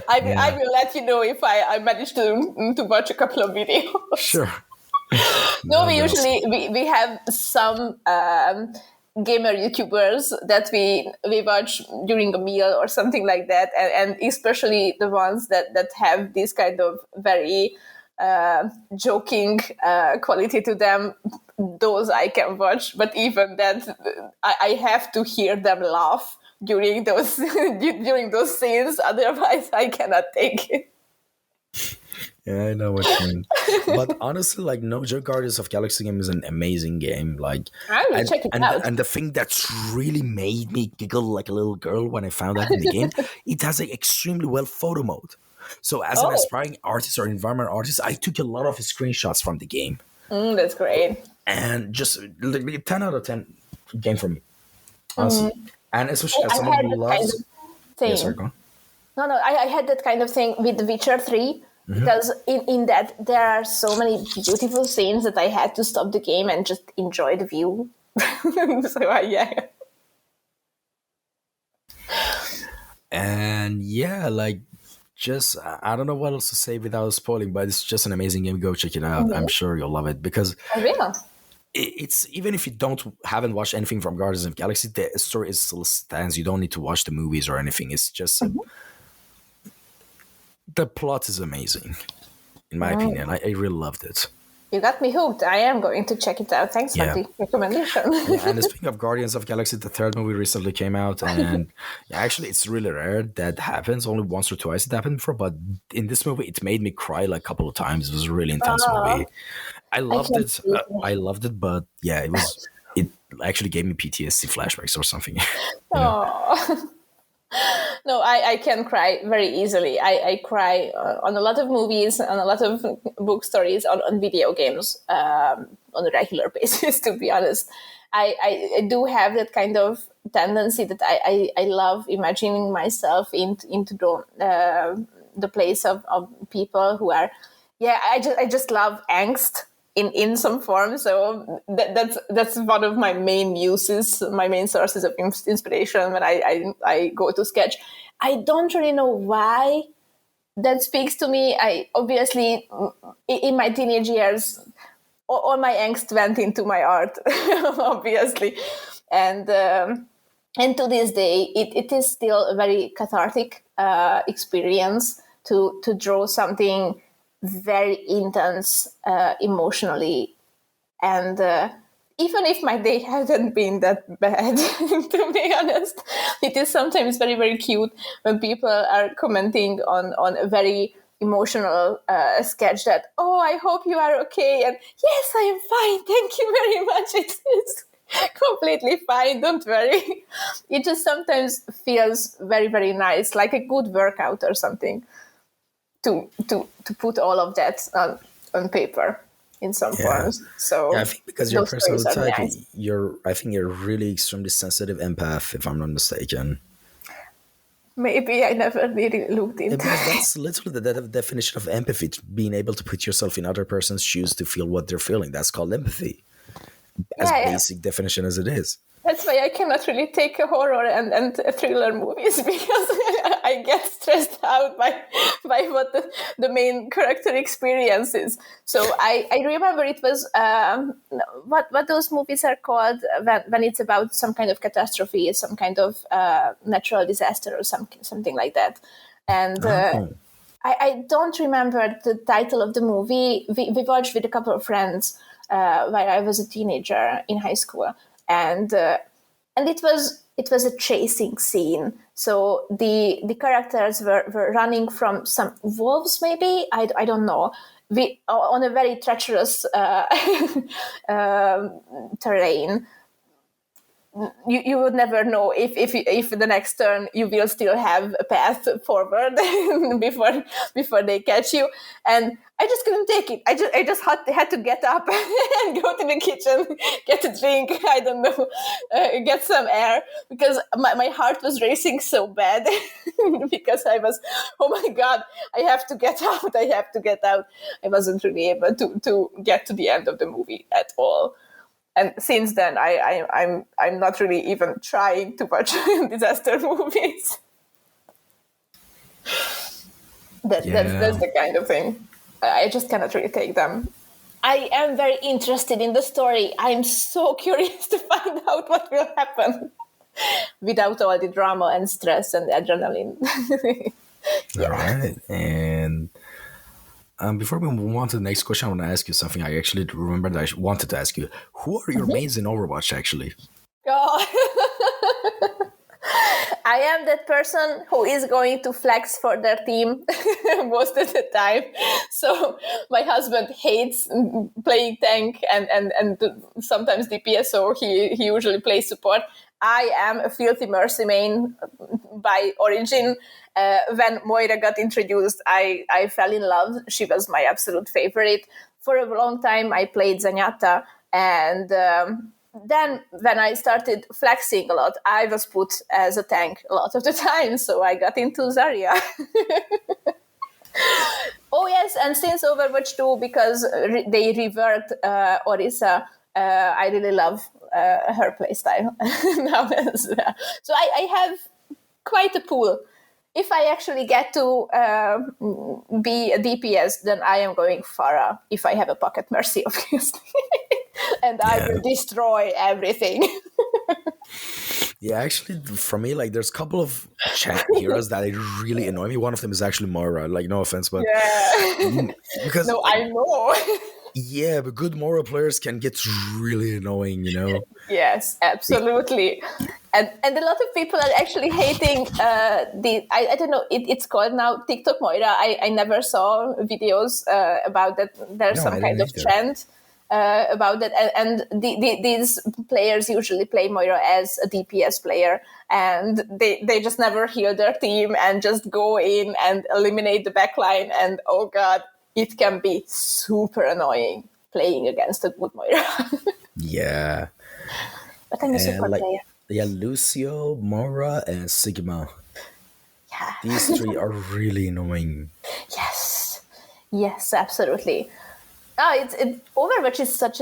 I will let you know if I manage to watch a couple of videos. Sure. No, we have some gamer YouTubers that we watch during a meal or something like that, and especially the ones that have this kind of very joking quality to them. Those I can watch, but even that, I have to hear them laugh during those scenes. Otherwise, I cannot take it. Yeah, I know what you mean. But honestly, like, no joke, Guardians of Galaxy game is an amazing game. Like, I will check it out. And the thing that's really made me giggle like a little girl when I found out in the game, it has an extremely well photo mode. So as an aspiring artist or environment artist, I took a lot of screenshots from the game. That's great. And just 10 out of 10 game for me. Honestly. And especially as someone who loves... Yes, sorry, go on. No, I had that kind of thing with The Witcher 3. Because in that, there are so many beautiful scenes that I had to stop the game and just enjoy the view. So, yeah. And yeah, like, just I don't know what else to say without spoiling, but it's just an amazing game. Go check it out. I'm sure you'll love it because it's even if you haven't watched anything from Guardians of the Galaxy, the story still stands. You don't need to watch the movies or anything. It's just the plot is amazing, in my opinion. I really loved it. You got me hooked. I am going to check it out. Thanks for the recommendation. And speaking of Guardians of the Galaxy, the third movie recently came out, and actually it's really rare that happens. Only once or twice it happened before, but in this movie it made me cry like a couple of times. It was a really intense movie. I loved it, but yeah, it actually gave me PTSD flashbacks or something. No, I can cry very easily. I cry on a lot of movies, on a lot of book stories, on video games on a regular basis, to be honest. I do have that kind of tendency that I love imagining myself into the place of people who are, I just love angst in some form. So that's one of my main muses, my main sources of inspiration when I go to sketch. I don't really know why that speaks to me. I obviously, in my teenage years, all my angst went into my art, obviously. And to this day, it is still a very cathartic experience to draw something very intense emotionally. And even if my day hasn't been that bad, to be honest, it is sometimes very, very cute when people are commenting on a very emotional sketch that, oh, I hope you are okay. And yes, I am fine. Thank you very much. It's completely fine. Don't worry. It just sometimes feels very, very nice, like a good workout or something, to put all of that on paper in some forms. So Yeah, I think because your those personal stories are type, nice. I think you're really extremely sensitive empath, if I'm not mistaken. Maybe I never really looked into Because it. that's literally the definition of empathy, being able to put yourself in other person's shoes to feel what they're feeling. That's called empathy, as Yeah. basic definition as it is. That's why I cannot really take a horror and thriller movies, because I get stressed out by what the main character experiences. So I remember it was what those movies are called when it's about some kind of catastrophe, some kind of natural disaster or something like that. And Oh, I don't remember the title of the movie. We watched with a couple of friends while I was a teenager in high school, and it was a chasing scene. So the characters were running from some wolves, maybe, I don't know. We on a very treacherous terrain. You would never know if the next turn you will still have a path forward before they catch you. And I just couldn't take it. I just had to get up and go to the kitchen, get a drink, I don't know, get some air, because my heart was racing so bad because I was, oh my God, I have to get out, I have to get out. I wasn't really able to get to the end of the movie at all. And since then, I'm not really even trying to watch disaster movies. That's the kind of thing. I just cannot really take them. I am very interested in the story. I'm so curious to find out what will happen without all the drama and stress and adrenaline. all right. And before we move on to the next question, I want to ask you something. I actually remember that I wanted to ask you. Who are your mains in Overwatch, actually? Oh. I am that person who is going to flex for their team most of the time. So my husband hates playing tank and sometimes DPS, so he usually plays support. I am a filthy mercy main by origin. When Moira got introduced, I fell in love. She was my absolute favorite. For a long time, I played Zenyatta, and then when I started flexing a lot, I was put as a tank a lot of the time, so I got into Zarya. Oh yes, and since Overwatch 2, because they reworked Orisa, I really love her playstyle now as well. So I have quite a pool. If I actually get to be a DPS, then I am going Pharah, if I have a Pocket Mercy, obviously. And I will destroy everything. Yeah, actually, for me, like, there's a couple of chat heroes that really annoy me. One of them is actually Moira. Like, no offense, but Yeah. because No, like, I know. yeah, but good Moira players can get really annoying, you know. Yes, absolutely. And a lot of people are actually hating I don't know, it's called now TikTok Moira. I never saw videos about that. There's No, some I kind didn't of either. trend about that, and these players usually play Moira as a DPS player, and they just never heal their team and just go in and eliminate the backline, and oh God, it can be super annoying playing against a good Moira. Yeah, But I'm a and support like, player. yeah, Lucio, Moira, and Sigma. Yeah. These three are really annoying. Yes, absolutely. Overwatch is such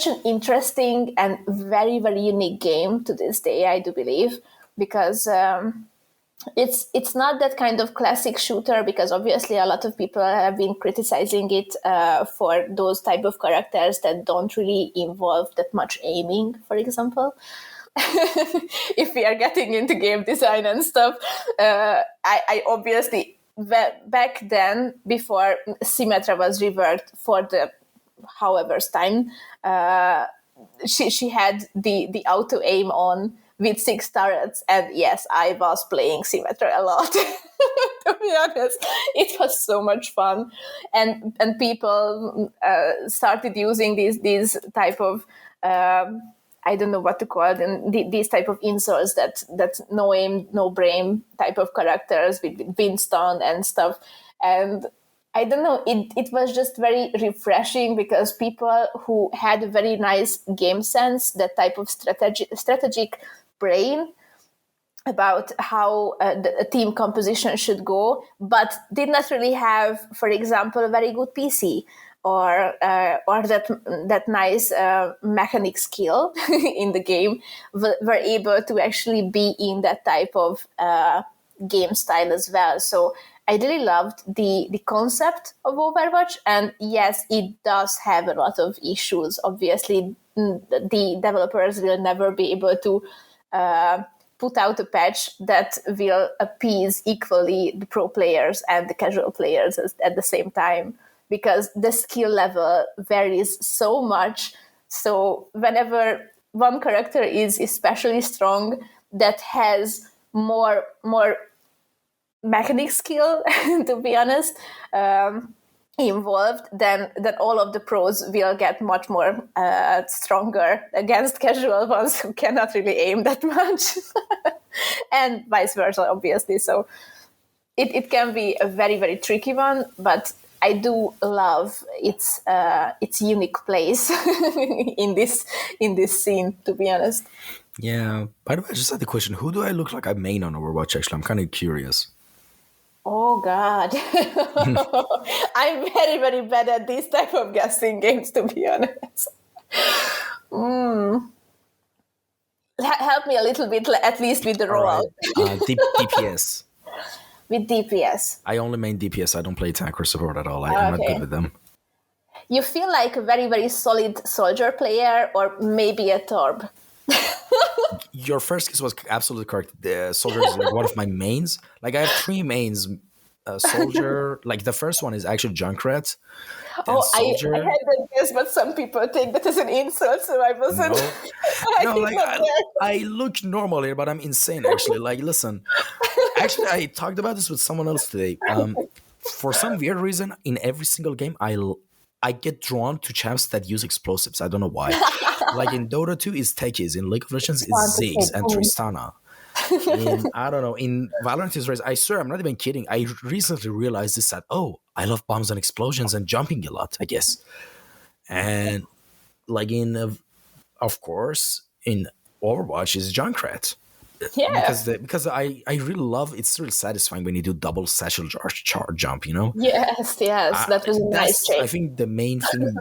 an interesting and very, very unique game to this day, I do believe, because it's not that kind of classic shooter, because obviously a lot of people have been criticizing it for those type of characters that don't really involve that much aiming, for example. If we are getting into game design and stuff, I obviously, back then, before Symmetra was reworked for the however's time, she had the auto aim on with 6 turrets, and yes, I was playing Symmetra a lot. To be honest, it was so much fun, and people started using these type of I don't know what to call them, these type of insults that no aim, no brain type of characters with Winston and stuff. And I don't know, it was just very refreshing because people who had a very nice game sense, that type of strategic brain about how the team composition should go, but did not really have, for example, a very good PC or that nice mechanic skill in the game, were able to actually be in that type of game style as well. So I really loved the concept of Overwatch, and yes, it does have a lot of issues. Obviously, the developers will never be able to put out a patch that will appease equally the pro players and the casual players at the same time, because the skill level varies so much. So whenever one character is especially strong, that has more mechanic skill, to be honest, involved, then all of the pros will get much more stronger against casual ones who cannot really aim that much, and vice versa, obviously. So it can be a very, very tricky one, but I do love its unique place in this scene, to be honest. Yeah. By the way, I just had the question: who do I look like I main on Overwatch? Actually, I'm kind of curious. Oh God, I'm very, very bad at these type of guessing games, to be honest. Help me a little bit, at least with the rollout. DPS. With DPS. I only main DPS. I don't play tank or support at all. I'm not good with them. You feel like a very, very solid soldier player, or maybe a Torb? Your first guess was absolutely correct. The soldier is like one of my mains. Like I have 3 mains. Soldier, like the first one is actually Junkrat. Oh, I had that guess, but some people take that as an insult, so I wasn't. I look normal here, but I'm insane actually. Like, listen, actually, I talked about this with someone else today. For some weird reason, in every single game, I get drawn to champs that use explosives. I don't know why. Like in Dota 2 is Tekis, in League of Legends is Ziggs and Tristana. I don't know, in Valorant is Raze. I swear, I'm not even kidding. I recently realized this, that, I love bombs and explosions and jumping a lot, I guess. And like of course, in Overwatch is Junkrat. Yeah. Because I really love, it's really satisfying when you do double satchel charge jump, you know? Yes, that was a nice change. I think the main thing,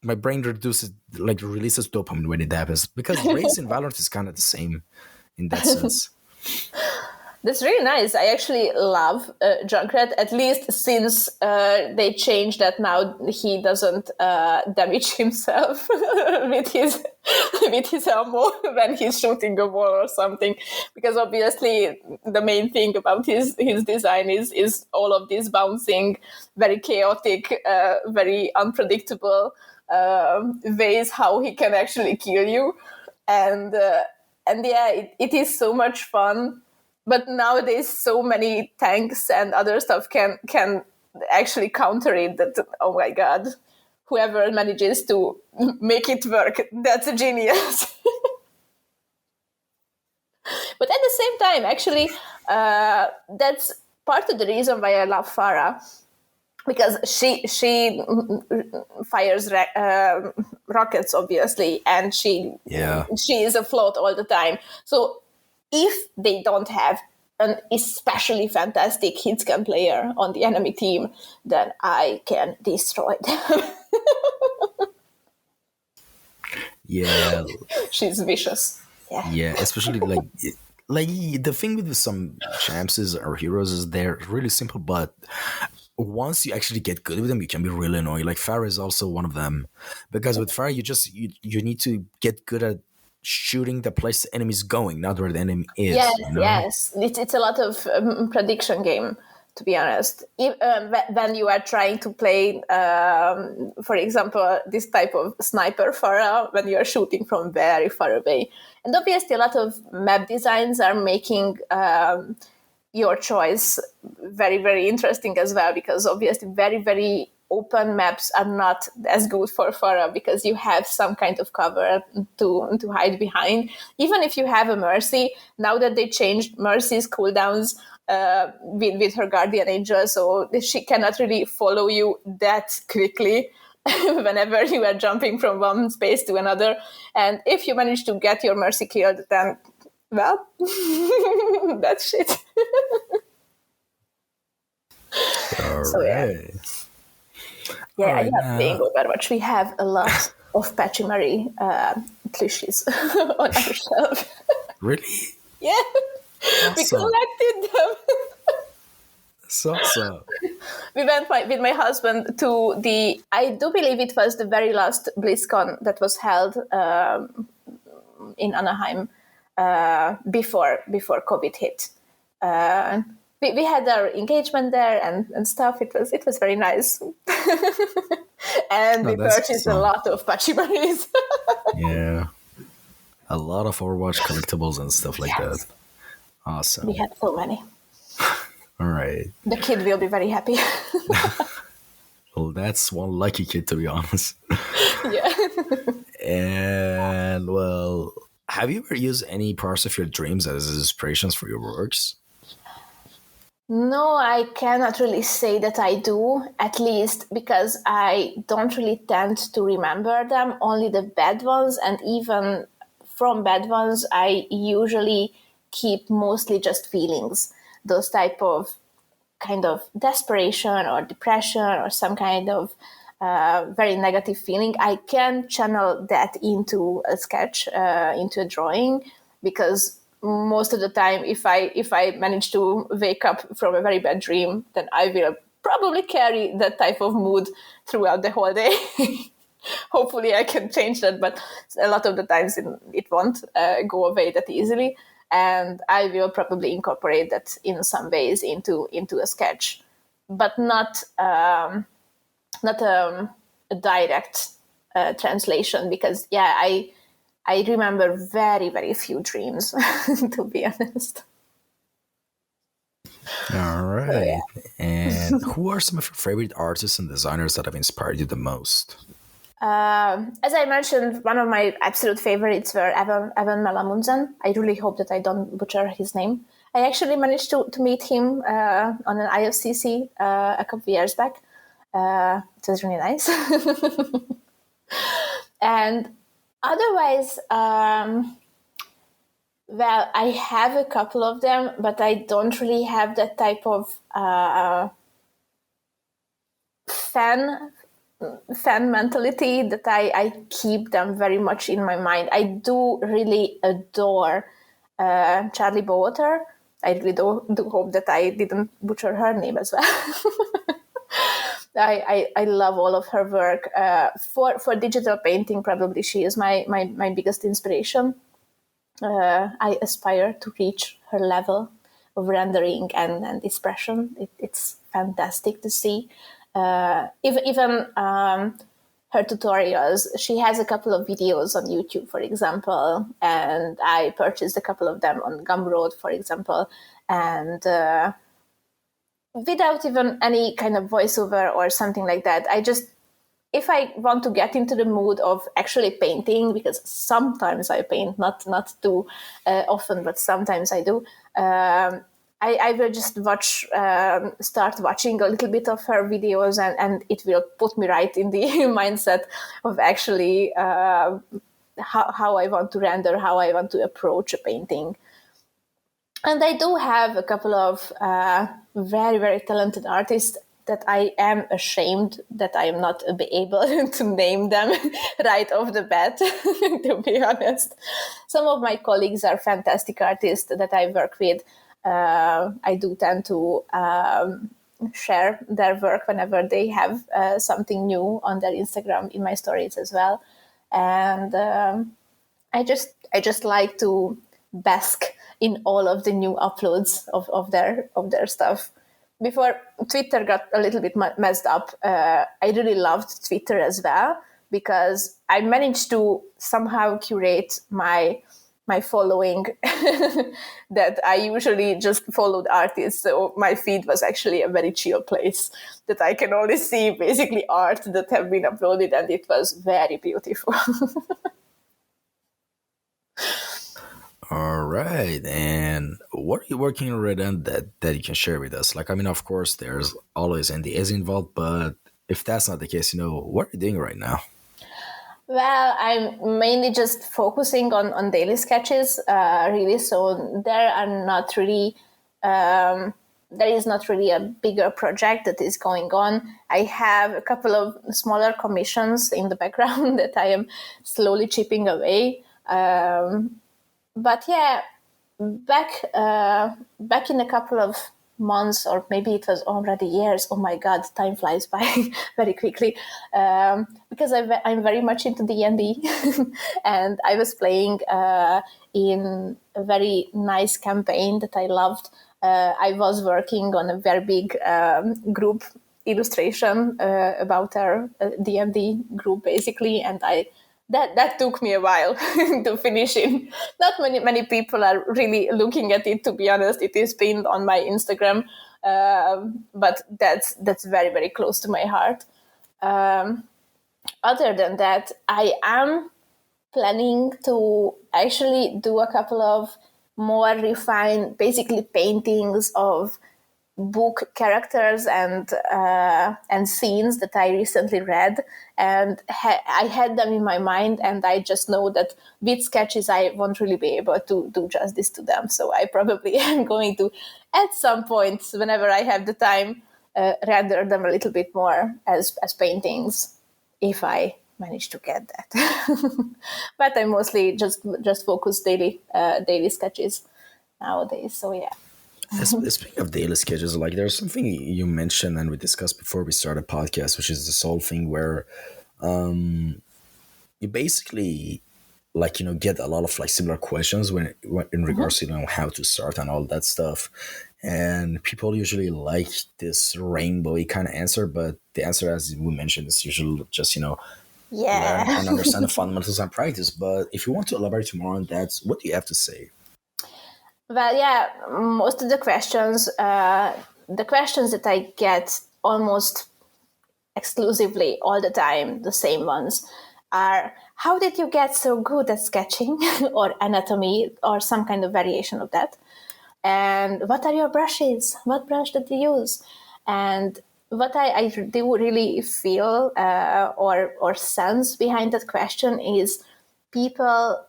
my brain releases dopamine when it happens, because Raze in Valorant is kind of the same in that sense. That's really nice. I actually love Junkrat, at least since they changed that now he doesn't damage himself with his ammo when he's shooting a wall or something. Because obviously the main thing about his design is all of this bouncing, very chaotic, very unpredictable ways how he can actually kill you. And yeah, it is so much fun. But nowadays, so many tanks and other stuff can actually counter it. That, oh my God, whoever manages to make it work, that's a genius. But at the same time, actually, that's part of the reason why I love Farah, because she fires rockets, obviously, and she is afloat all the time. So if they don't have an especially fantastic hitscan player on the enemy team, then I can destroy them. Yeah. She's vicious. Yeah, especially like the thing with some champs or heroes is they're really simple, but once you actually get good with them, you can be really annoying. Like Pharah is also one of them, because with Pharah you need to get good at shooting the place the enemy is going, not where the enemy is. Yes, yes. It's a lot of prediction game. to be honest. When you are trying to play, for example, this type of sniper when you are shooting from very far away. And obviously a lot of map designs are making your choice very, very interesting as well, because obviously very, very open maps are not as good for Farah because you have some kind of cover to hide behind. Even if you have a Mercy, now that they changed Mercy's cooldowns with her Guardian Angel, so she cannot really follow you that quickly whenever you are jumping from one space to another. And if you manage to get your Mercy killed, then, well, that's shit. All So, right. Yeah, All I right, love playing Overwatch. We have a lot of Patchy Murray cliches on our shelf. Really? Yeah, we Awesome. collected them. So awesome. We went with my husband to I do believe it was the very last BlizzCon that was held in Anaheim before COVID hit. We had our engagement there and stuff. It was very nice. And we purchased a lot of Patchy Murrays. Yeah. A lot of Overwatch collectibles and stuff like that. Awesome. We had so many. All right. The kid will be very happy. Well, that's one lucky kid, to be honest. Yeah. And, well, have you ever used any parts of your dreams as inspirations for your works? No, I cannot really say that I do, at least because I don't really tend to remember them, only the bad ones. And even from bad ones, I usually keep mostly just feelings, those type of kind of desperation or depression or some kind of very negative feeling. I can channel that into a sketch, into a drawing, because most of the time, if I manage to wake up from a very bad dream, then I will probably carry that type of mood throughout the whole day. Hopefully I can change that, but a lot of the times it won't go away that easily. And I will probably incorporate that in some ways into a sketch, but not a direct translation, because I remember very, very few dreams, to be honest. All right. So, yeah. And who are some of your favorite artists and designers that have inspired you the most? As I mentioned, one of my absolute favorites were Evan Melamundsen. I really hope that I don't butcher his name. I actually managed to meet him on an IFCC a couple of years back. It was really nice. And otherwise, well, I have a couple of them, but I don't really have that type of fan mentality that I keep them very much in my mind. I do really adore Charlie Bowater. I really do hope that I didn't butcher her name as well. I love all of her work. For digital painting, probably she is my biggest inspiration. I aspire to reach her level of rendering and expression. It's fantastic to see. Even her tutorials, she has a couple of videos on YouTube, for example, and I purchased a couple of them on Gumroad, for example, and without even any kind of voiceover or something like that, if I want to get into the mood of actually painting, because sometimes I paint, not too often, but sometimes I do, I will just start watching a little bit of her videos, and it will put me right in the mindset of actually how I want to render, how I want to approach a painting. And I do have a couple of very, very talented artists that I am ashamed that I am not able to name them right off the bat, to be honest. Some of my colleagues are fantastic artists that I work with. I do tend to share their work whenever they have something new on their Instagram in my stories as well. And I just like to bask in all of the new uploads of their stuff. before Twitter got a little bit messed up, I really loved Twitter as well, because I managed to somehow curate my following that I usually just followed artists. So my feed was actually a very chill place that I can only see basically art that have been uploaded, and it was very beautiful. All right. And what are you working on right now that you can share with us? Like, I mean, of course, there's always NDAs involved, but if that's not the case, what are you doing right now? Well, I'm mainly just focusing on daily sketches, really. So there is not really a bigger project that is going on. I have a couple of smaller commissions in the background that I am slowly chipping away. But yeah, back in a couple of months, or maybe it was already years. Oh my God, time flies by very quickly. Because I'm very much into D&D, and I was playing in a very nice campaign that I loved. I was working on a very big group illustration about our D&D group, basically, and that took me a while to finish it. Not many people are really looking at it, to be honest. It is pinned on my Instagram, but that's very, very close to my heart. Other than that, I am planning to actually do a couple of more refined, basically paintings of book characters and scenes that I recently read, and I had them in my mind, and I just know that with sketches I won't really be able to do justice to them. So I probably am going to, at some point, whenever I have the time, render them a little bit more as paintings, if I manage to get that. But I mostly just focus daily sketches nowadays. So yeah. Speaking of daily schedules, like there's something you mentioned and we discussed before we started podcast, which is this whole thing where you basically get a lot of like similar questions when in regards to how to start and all that stuff, and people usually like this rainbowy kind of answer, but the answer, as we mentioned, is usually just Yeah. learn and understand the fundamentals and practice. But if you want to elaborate more on that, what do you have to say? Well, yeah, most of the questions that I get almost exclusively all the time, the same ones, are how did you get so good at sketching or anatomy or some kind of variation of that? And what are your brushes? What brush did you use? And what I do really feel or sense behind that question is people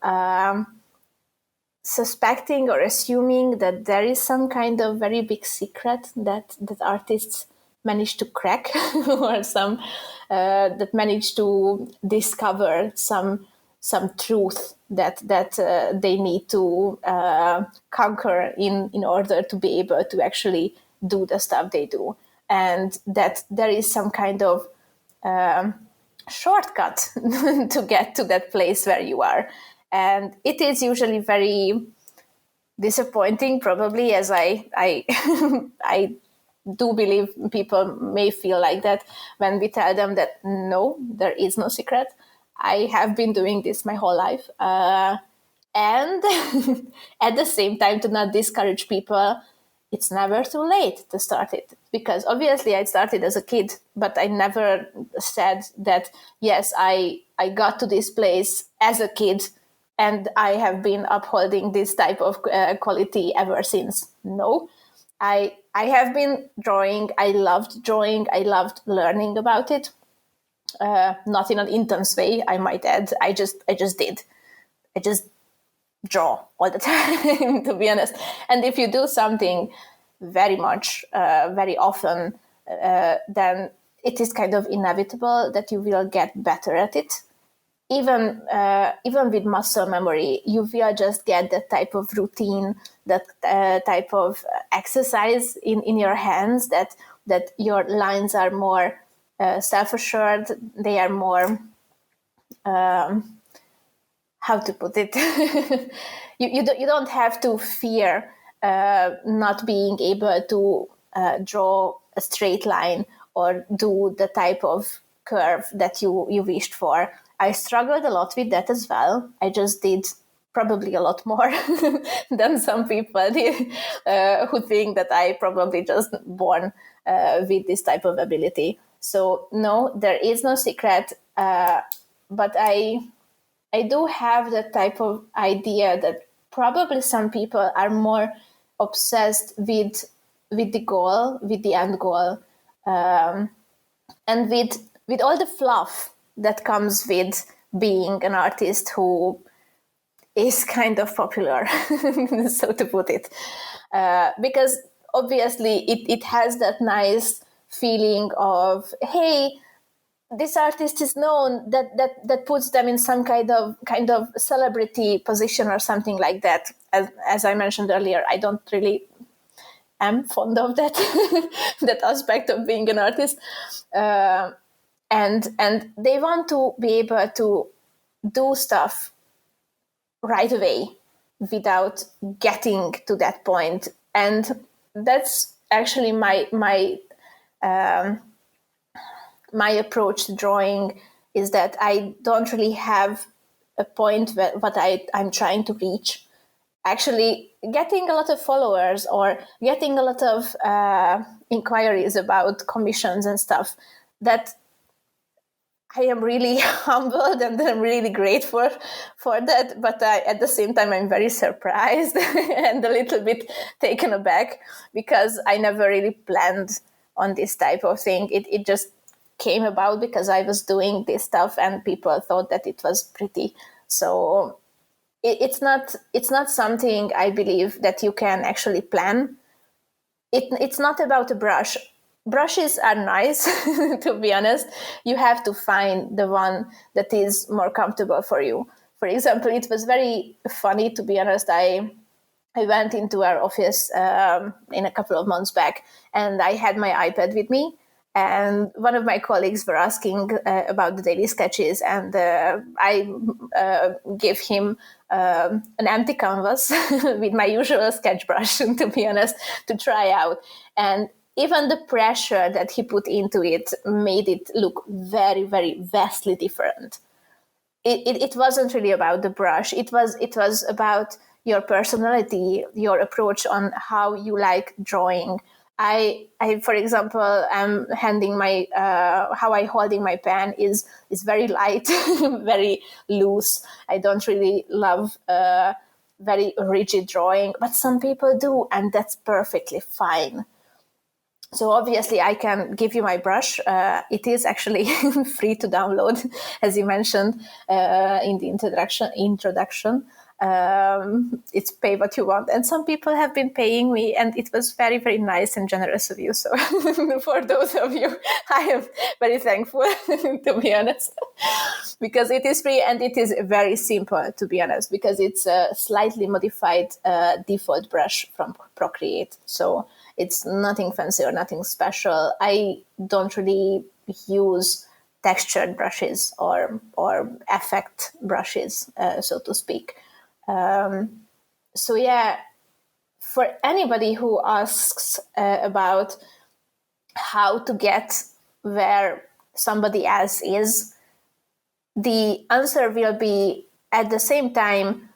suspecting or assuming that there is some kind of very big secret that artists manage to crack or some that manage to discover some truth that they need to conquer in order to be able to actually do the stuff they do, and that there is some kind of shortcut to get to that place where you are. And it is usually very disappointing, probably, as I I do believe people may feel like that when we tell them that no, there is no secret. I have been doing this my whole life. And at the same time, to not discourage people, it's never too late to start it. Because obviously I started as a kid, but I never said that, yes, I got to this place as a kid and I have been upholding this type of quality ever since. No, I have been drawing. I loved drawing. I loved learning about it. Not in an intense way, I might add. I just did. I just draw all the time, to be honest. And if you do something very much, very often, then it is kind of inevitable that you will get better at it. Even with muscle memory, you will just get that type of routine, that type of exercise in your hands, that your lines are more self-assured, they are more how to put it, you don't have to fear not being able to draw a straight line or do the type of curve that you wished for. I struggled a lot with that as well. I just did probably a lot more than some people did, who think that I probably just born with this type of ability. So no, there is no secret, but I do have that type of idea that probably some people are more obsessed with the goal, with the end goal, and with all the fluff that comes with being an artist who is kind of popular, so to put it. Because obviously it has that nice feeling of, hey, this artist is known, that puts them in some kind of celebrity position or something like that. As I mentioned earlier, I don't really am fond of that that aspect of being an artist, and they want to be able to do stuff right away without getting to that point. And that's actually my approach to drawing, is that I don't really have a point what I'm trying to reach. Actually, getting a lot of followers or getting a lot of inquiries about commissions and stuff, that I am really humbled and I'm really grateful for that. But at the same time, I'm very surprised and a little bit taken aback, because I never really planned on this type of thing. It just came about because I was doing this stuff and people thought that it was pretty. So it's not something I believe that you can actually plan. It's not about a brush. Brushes are nice, to be honest. You have to find the one that is more comfortable for you. For example, it was very funny, to be honest. I went into our office in a couple of months back, and I had my iPad with me. And one of my colleagues were asking about the daily sketches, and I gave him an empty canvas with my usual sketch brush, to be honest, to try out. And even the pressure that he put into it made it look very, very vastly different. It wasn't really about the brush. It was about your personality, your approach on how you like drawing. I for example, am handing my how I holding my pen is very light, very loose. I don't really love very rigid drawing, but some people do, and that's perfectly fine. So obviously I can give you my brush. It is actually free to download, as you mentioned in the introduction. It's pay what you want. And some people have been paying me, and it was very, very nice and generous of you. So for those of you, I am very thankful, to be honest, because it is free and it is very simple, to be honest, because it's a slightly modified default brush from Procreate. So it's nothing fancy or nothing special. I don't really use textured brushes or effect brushes, so to speak. So yeah, for anybody who asks about how to get where somebody else is, the answer will be at the same time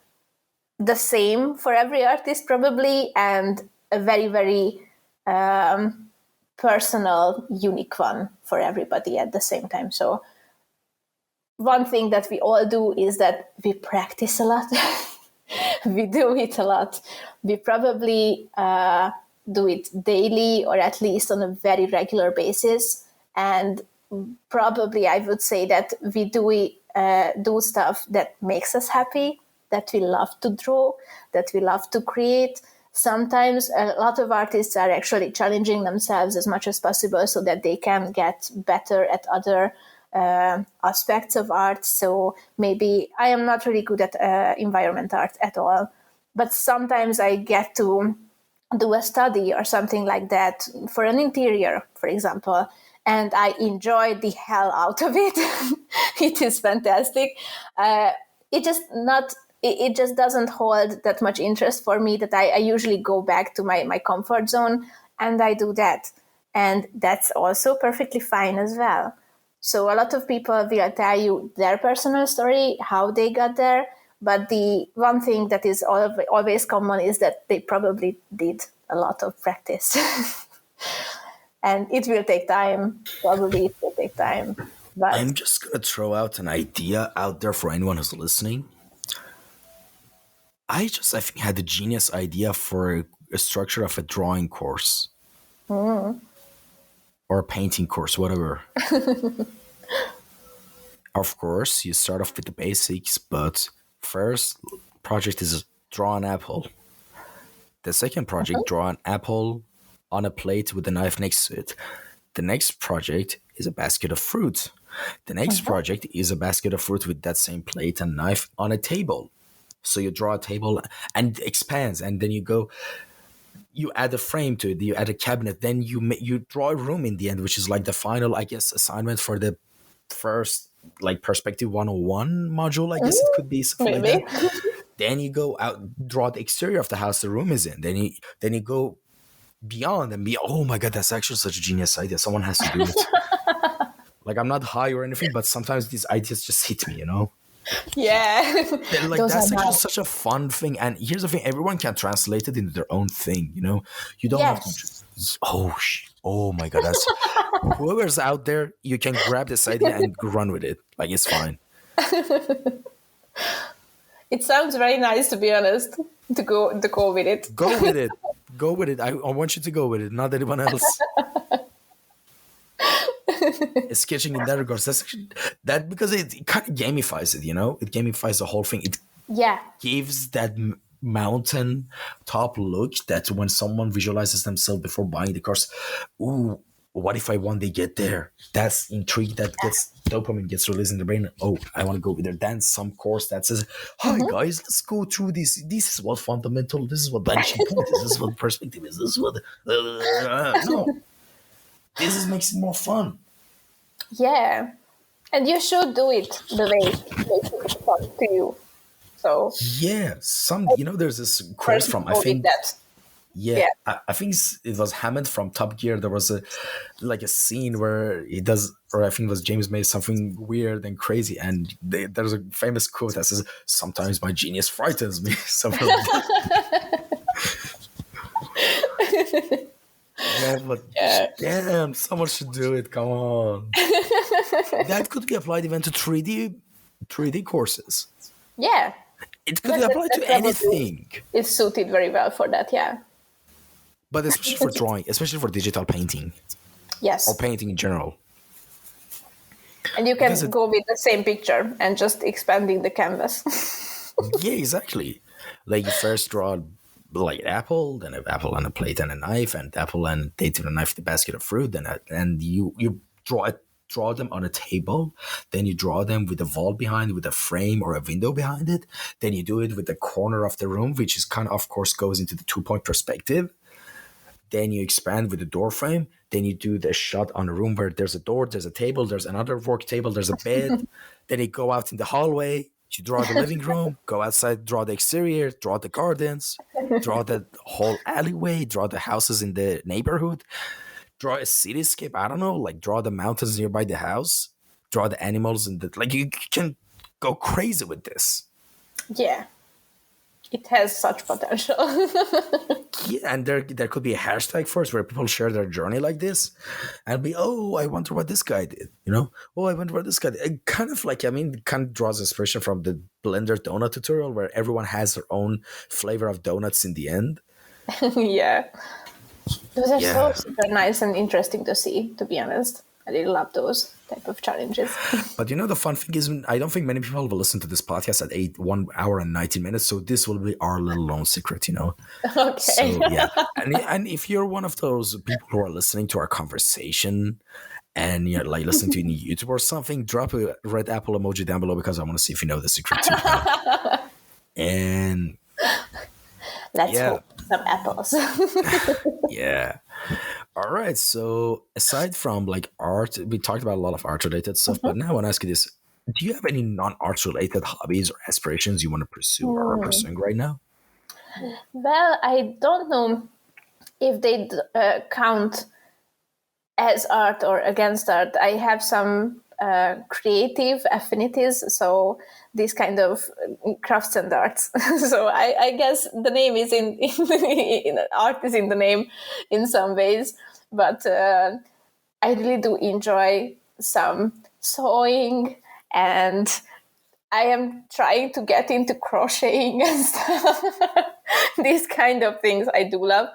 the same for every artist probably, and a very, very personal, unique one for everybody at the same time. So one thing that we all do is that we practice a lot. We do it a lot. We probably do it daily, or at least on a very regular basis. And probably I would say that we do stuff that makes us happy, that we love to draw, that we love to create. Sometimes a lot of artists are actually challenging themselves as much as possible so that they can get better at other aspects of art. So maybe I am not really good at environment art at all, but sometimes I get to do a study or something like that for an interior, for example, and I enjoy the hell out of it. It is fantastic. It just doesn't hold that much interest for me, that I usually go back to my comfort zone. and I do that. And that's also perfectly fine as well. So a lot of people will tell you their personal story, how they got there. But the one thing that is always common is that they probably did a lot of practice. And it will take time. Probably it will take time. But I'm just going to throw out an idea out there for anyone who's listening. I think, had the genius idea for a structure of a drawing course. Or a painting course, whatever. Of course, you start off with the basics, but first project is draw an apple. The second project, draw an apple on a plate with a knife next to it. The next project is a basket of fruit. The next project is a basket of fruit with that same plate and knife on a table. So you draw a table and it expands, and then you add a frame to it, you add a cabinet, then you draw a room in the end, which is like the final, I guess, assignment for the first like perspective 101 module, I guess it could be something maybe. like that. Then you go out, draw the exterior of the house the room is in. Then you go beyond and oh my god, that's actually such a genius idea. Someone has to do it. Like, I'm not high or anything, but sometimes these ideas just hit me, Yeah. Like, that's actually such a fun thing. And here's the thing, everyone can translate it into their own thing, You don't have to. Oh my god, that's whoever's out there, you can grab this idea and run with it. Like, it's fine. It sounds very nice, to be honest, to go with it. Go with it. Go with it. I want you to go with it, not anyone else. Sketching in that regards, that's actually that, because it kind of gamifies it, it gamifies the whole thing. It gives that mountain top look that when someone visualizes themselves before buying the course, ooh, what if one day get there? That's intrigue, that gets dopamine gets released in the brain. Oh, I want to go with there. Then some course that says, hi guys, let's go through this. This is what fundamental, this is what vanishing point is, this is what perspective is, this is what no. This makes it more fun. Yeah. And you should do it the way it makes it fun to you. So yeah, there's this quote from, I think that. Yeah. I think it was Hammond from Top Gear. There was a scene where he does, or I think it was James made something weird and crazy, and there's a famous quote that says, "Sometimes my genius frightens me." Something like that. Yeah, but damn, someone should do it. Come on. That could be applied even to 3D courses. Yeah. It could be applied to anything. It's suited very well for that, yeah. But especially for drawing, especially for digital painting. Yes. Or painting in general. And you can go with the same picture and just expanding the canvas. Yeah, exactly. Like, you first draw like an apple, then an apple on a plate and a knife, and apple and plate and a knife, the basket of fruit, and you draw them on a table. Then you draw them with a wall behind, with a frame or a window behind it. Then you do it with the corner of the room, which is kind of course, goes into the 2-point perspective. Then you expand with the door frame. Then you do the shot on a room where there's a door, there's a table, there's another work table, there's a bed. Then you go out in the hallway. You draw the living room, go outside, draw the exterior, draw the gardens, draw the whole alleyway, draw the houses in the neighborhood, draw a cityscape. I don't know, like draw the mountains nearby the house, draw the animals, and you can go crazy with this. Yeah, it has such potential. Yeah, and there could be a hashtag for it where people share their journey like this, and be, oh, I wonder what this guy did, Oh, I wonder what this guy did. It kind of it kind of draws inspiration from the Blender donut tutorial, where everyone has their own flavor of donuts in the end. Yeah, those are so super nice and interesting to see. To be honest, I really love those type of challenges. But the fun thing is, I don't think many people will listen to this podcast at 1 hour and 19 minutes. So this will be our little known secret, Okay. So yeah, and if you're one of those people who are listening to our conversation and you're like listening to YouTube or something, drop a red apple emoji down below, because I want to see if you know the secret too. And let's hope some apples. Yeah. All right. So aside from like art, we talked about a lot of art related stuff, but now I want to ask you this. Do you have any non-art related hobbies or aspirations you want to pursue or are pursuing right now? Well, I don't know if they count as art or against art, I have some creative affinities, so these kind of crafts and arts. So I guess the name is in art is in the name in some ways, but I really do enjoy some sewing, and I am trying to get into crocheting and stuff. These kind of things I do love.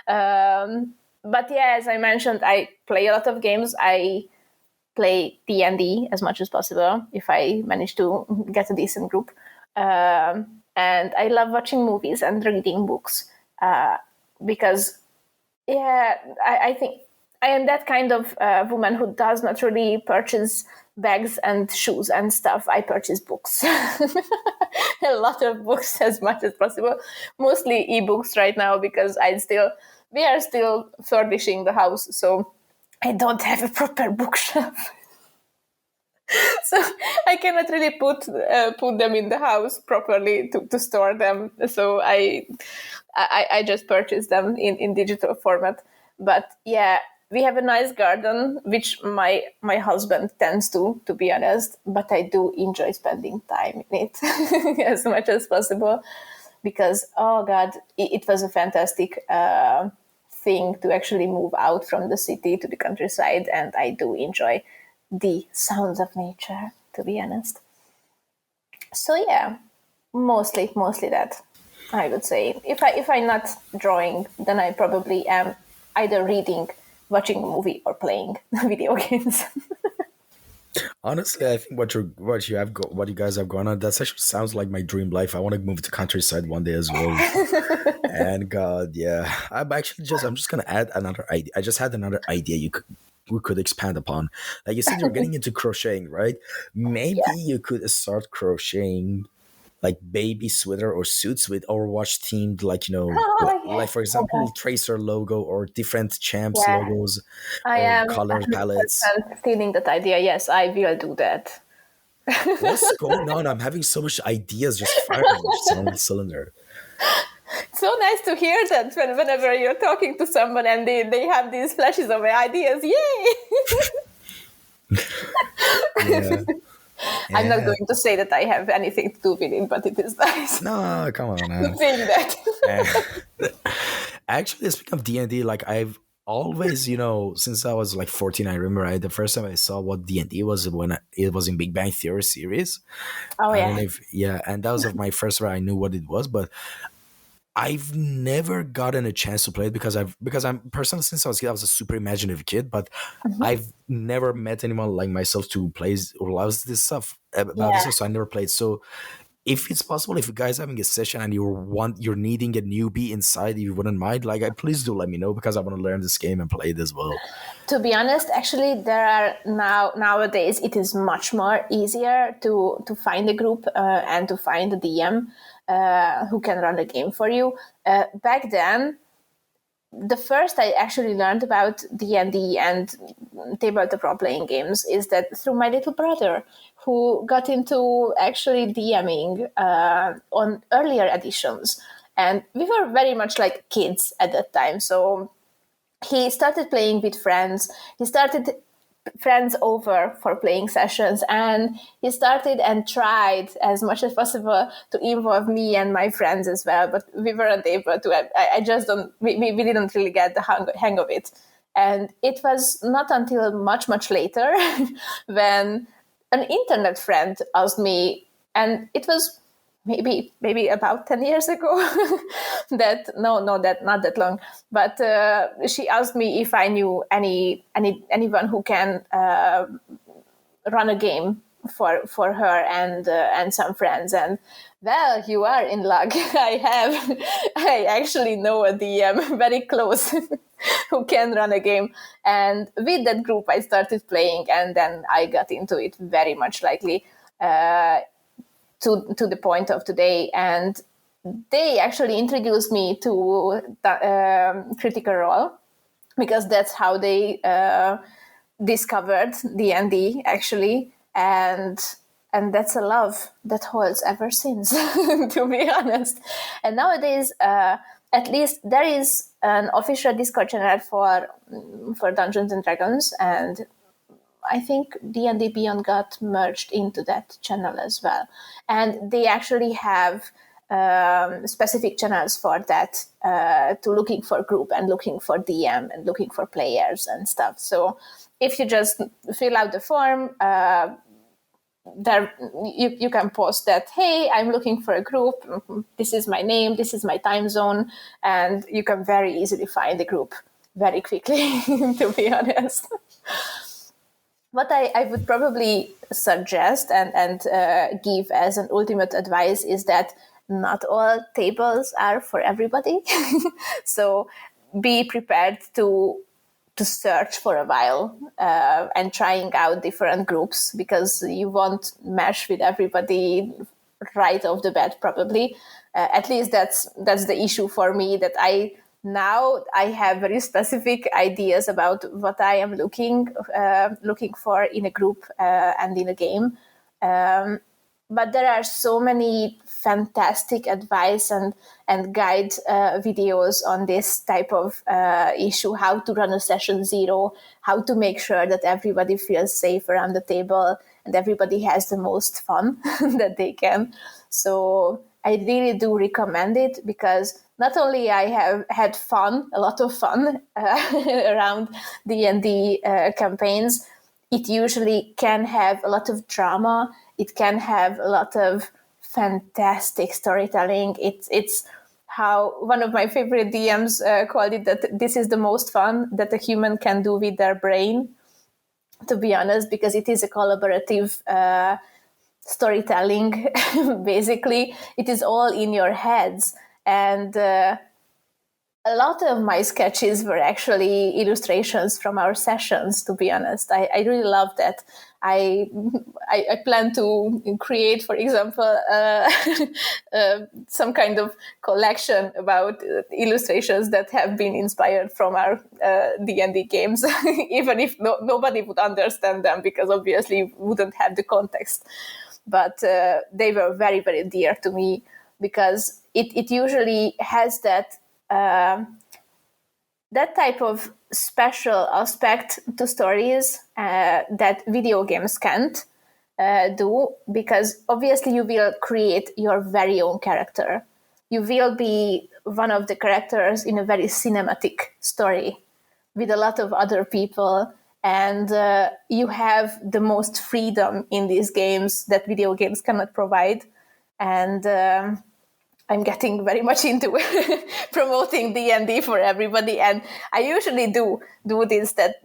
But yeah, as I mentioned, I play a lot of games. I play D&D as much as possible if I manage to get a decent group. And I love watching movies and reading books because, yeah, I think I am that kind of woman who does not really purchase bags and shoes and stuff. I purchase books. A lot of books as much as possible. Mostly ebooks right now because we are still furnishing the house, so I don't have a proper bookshelf. So I cannot really put them in the house properly to store them. So I just purchase them in digital format. But yeah, we have a nice garden, which my husband tends to be honest. But I do enjoy spending time in it as much as possible because, oh God, it was a fantastic thing to actually move out from the city to the countryside, and I do enjoy the sounds of nature, to be honest. So yeah, mostly that, I would say. If I'm not drawing, then I probably am either reading, watching a movie, or playing video games. Honestly, I think what you guys have going on, that actually sounds like my dream life. I want to move to countryside one day as well. And God, yeah, I'm just gonna add another idea. I just had another idea we could expand upon. Like you said, you're getting into crocheting, right? Maybe you could start crocheting like baby sweater or suits with Overwatch themed, like like for example, Tracer logo or different champs logos I or am color 100% palettes. stealing that idea. Yes, I will do that. What's going on? I'm having so much ideas just firing on the cylinder. It's so nice to hear that whenever you're talking to someone and they have these flashes of ideas. Yay! Yeah. I'm not going to say that I have anything to do with it, but it is nice. No, come on. to saying that. Actually, speaking of D&D, like I've always, since I was like 14, I remember the first time I saw what D&D was when it was in Big Bang Theory series. Oh, I yeah. don't know and that was my first time I knew what it was, but I've never gotten a chance to play it because I'm personally, since I was a kid, I was a super imaginative kid, but I've never met anyone like myself to play or loves this stuff about this stuff, so I never played. So if it's possible, if you guys are having a session and you're needing a newbie inside, if you wouldn't mind, please do let me know because I want to learn this game and play it as well. To be honest, actually, there are nowadays it is much more easier to find a group and to find a DM who can run the game for you. Back then, the first I actually learned about D&D and tabletop role-playing games is that through my little brother, who got into actually DMing on earlier editions. And we were very much like kids at that time. So he started playing with friends. He started friends over for playing sessions, and he started and tried as much as possible to involve me and my friends as well, but we weren't able to. I just don't, we didn't really get the hang of it. And it was not until much later when an internet friend asked me, and it was maybe about 10 years ago, that not that long, but she asked me if I knew anyone who can run a game for her and some friends. And well, you are in luck. I actually know a DM very close who can run a game, and with that group I started playing, and then I got into it very much likely to the point of today. And they actually introduced me to Critical Role, because that's how they discovered D&D actually, and that's a love that holds ever since, to be honest. And nowadays at least there is an official Discord channel for Dungeons and Dragons, and I think D&D Beyond got merged into that channel as well. And they actually have specific channels for that, to looking for group and looking for DM and looking for players and stuff. So if you just fill out the form, there you can post that, hey, I'm looking for a group, this is my name, this is my time zone, and you can very easily find the group very quickly, to be honest. What I would probably suggest and give as an ultimate advice is that not all tables are for everybody. So be prepared to search for a while and trying out different groups, because you won't mesh with everybody right off the bat, probably. At least that's the issue for me, that I have very specific ideas about what I am looking for in a group and in a game. But there are so many fantastic advice and guide videos on this type of issue: how to run a session zero, how to make sure that everybody feels safe around the table and everybody has the most fun that they can. So I really do recommend it, because not only I have had a lot of fun around D&D campaigns, it usually can have a lot of drama. It can have a lot of fantastic storytelling. It's how one of my favorite DMs called it, that this is the most fun that a human can do with their brain, to be honest, because it is a collaborative storytelling. Basically, it is all in your heads. And a lot of my sketches were actually illustrations from our sessions, to be honest. I really love that. I plan to create, for example, some kind of collection about illustrations that have been inspired from our D&D games, even if nobody would understand them, because obviously you wouldn't have the context. But they were very, very dear to me, because it usually has that type of special aspect to stories that video games can't do, because obviously you will create your very own character. You will be one of the characters in a very cinematic story with a lot of other people, and you have the most freedom in these games that video games cannot provide. And I'm getting very much into promoting D&D for everybody, and I usually do this. That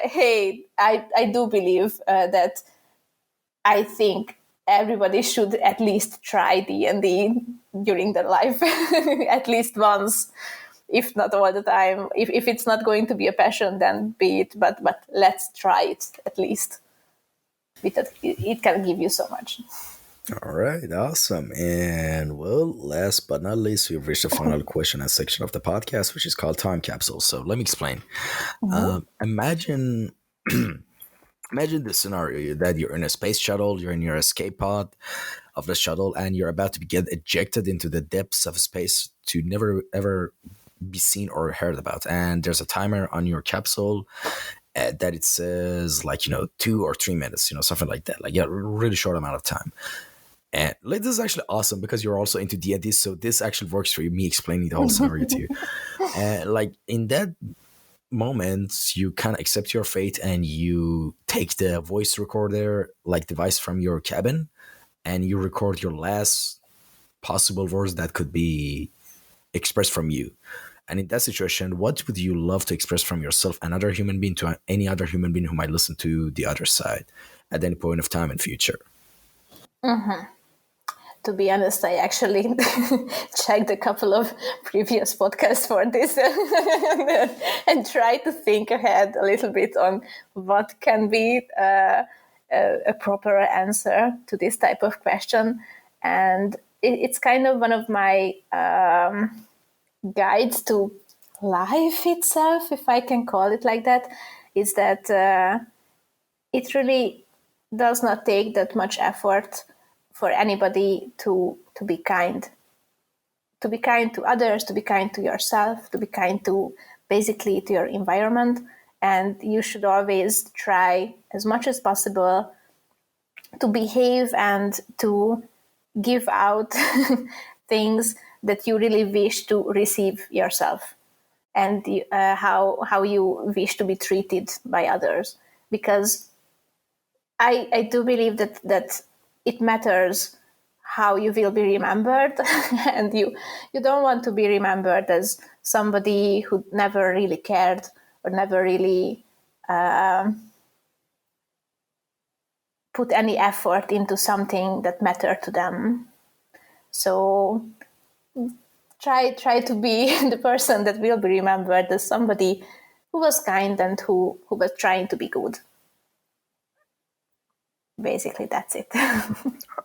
hey, I do believe that I think everybody should at least try D&D during their life, at least once, if not all the time. If it's not going to be a passion, then be it. But let's try it at least, because it can give you so much. All right, awesome. And well, last but not least, we've reached the final question and section of the podcast, which is called Time Capsule. So let me explain. Imagine the scenario that you're in a space shuttle, you're in your escape pod of the shuttle, and you're about to get ejected into the depths of space to never ever be seen or heard about. And there's a timer on your capsule that it says 2 or 3 minutes, something like that, like a really short amount of time. And this is actually awesome, because you're also into D&D, so this actually works for you, me explaining the whole scenario to you. And in that moment, you kind of accept your fate, and you take the voice recorder device from your cabin, and you record your last possible words that could be expressed from you. And in that situation, what would you love to express from yourself, another human being, to any other human being who might listen to the other side at any point of time in future? Mm-hmm. To be honest, I actually checked a couple of previous podcasts for this and tried to think ahead a little bit on what can be a proper answer to this type of question. And it's kind of one of my guides to life itself, if I can call it like that, is that it really does not take that much effort for anybody to be kind. to be kind to others, to be kind to yourself, to be kind to basically to your environment. And you should always try as much as possible to behave and to give out things that you really wish to receive yourself, and how you wish to be treated by others. Because I do believe that it matters how you will be remembered, and you don't want to be remembered as somebody who never really cared or never really put any effort into something that mattered to them. So try to be the person that will be remembered as somebody who was kind and who was trying to be good. Basically, that's it.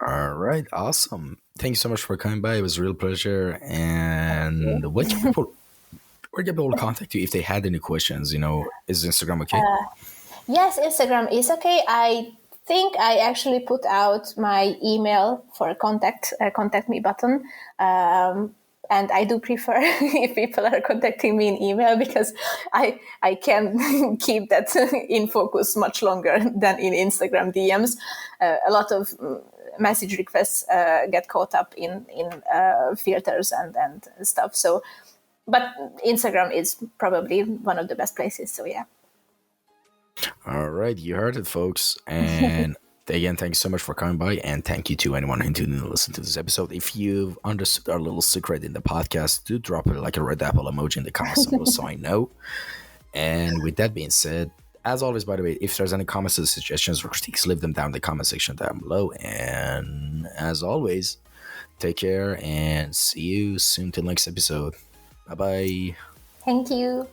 All right, awesome. Thank you so much for coming by. It was a real pleasure. And where can people contact you if they had any questions? Is Instagram okay? Yes, Instagram is okay. I think I actually put out my email for a contact me button. And I do prefer if people are contacting me in email, because I can keep that in focus much longer than in Instagram DMs. A lot of message requests get caught up in filters and stuff. So, but Instagram is probably one of the best places. So yeah. All right, you heard it, folks. And again, thank you so much for coming by, and thank you to anyone who tuned in to listen to this episode. If you've understood our little secret in the podcast, do drop it like a red apple emoji in the comments below so I know. And with that being said, as always, by the way, if there's any comments or suggestions or critiques, leave them down in the comment section down below. And as always, take care and see you soon till next episode. Bye bye. Thank you.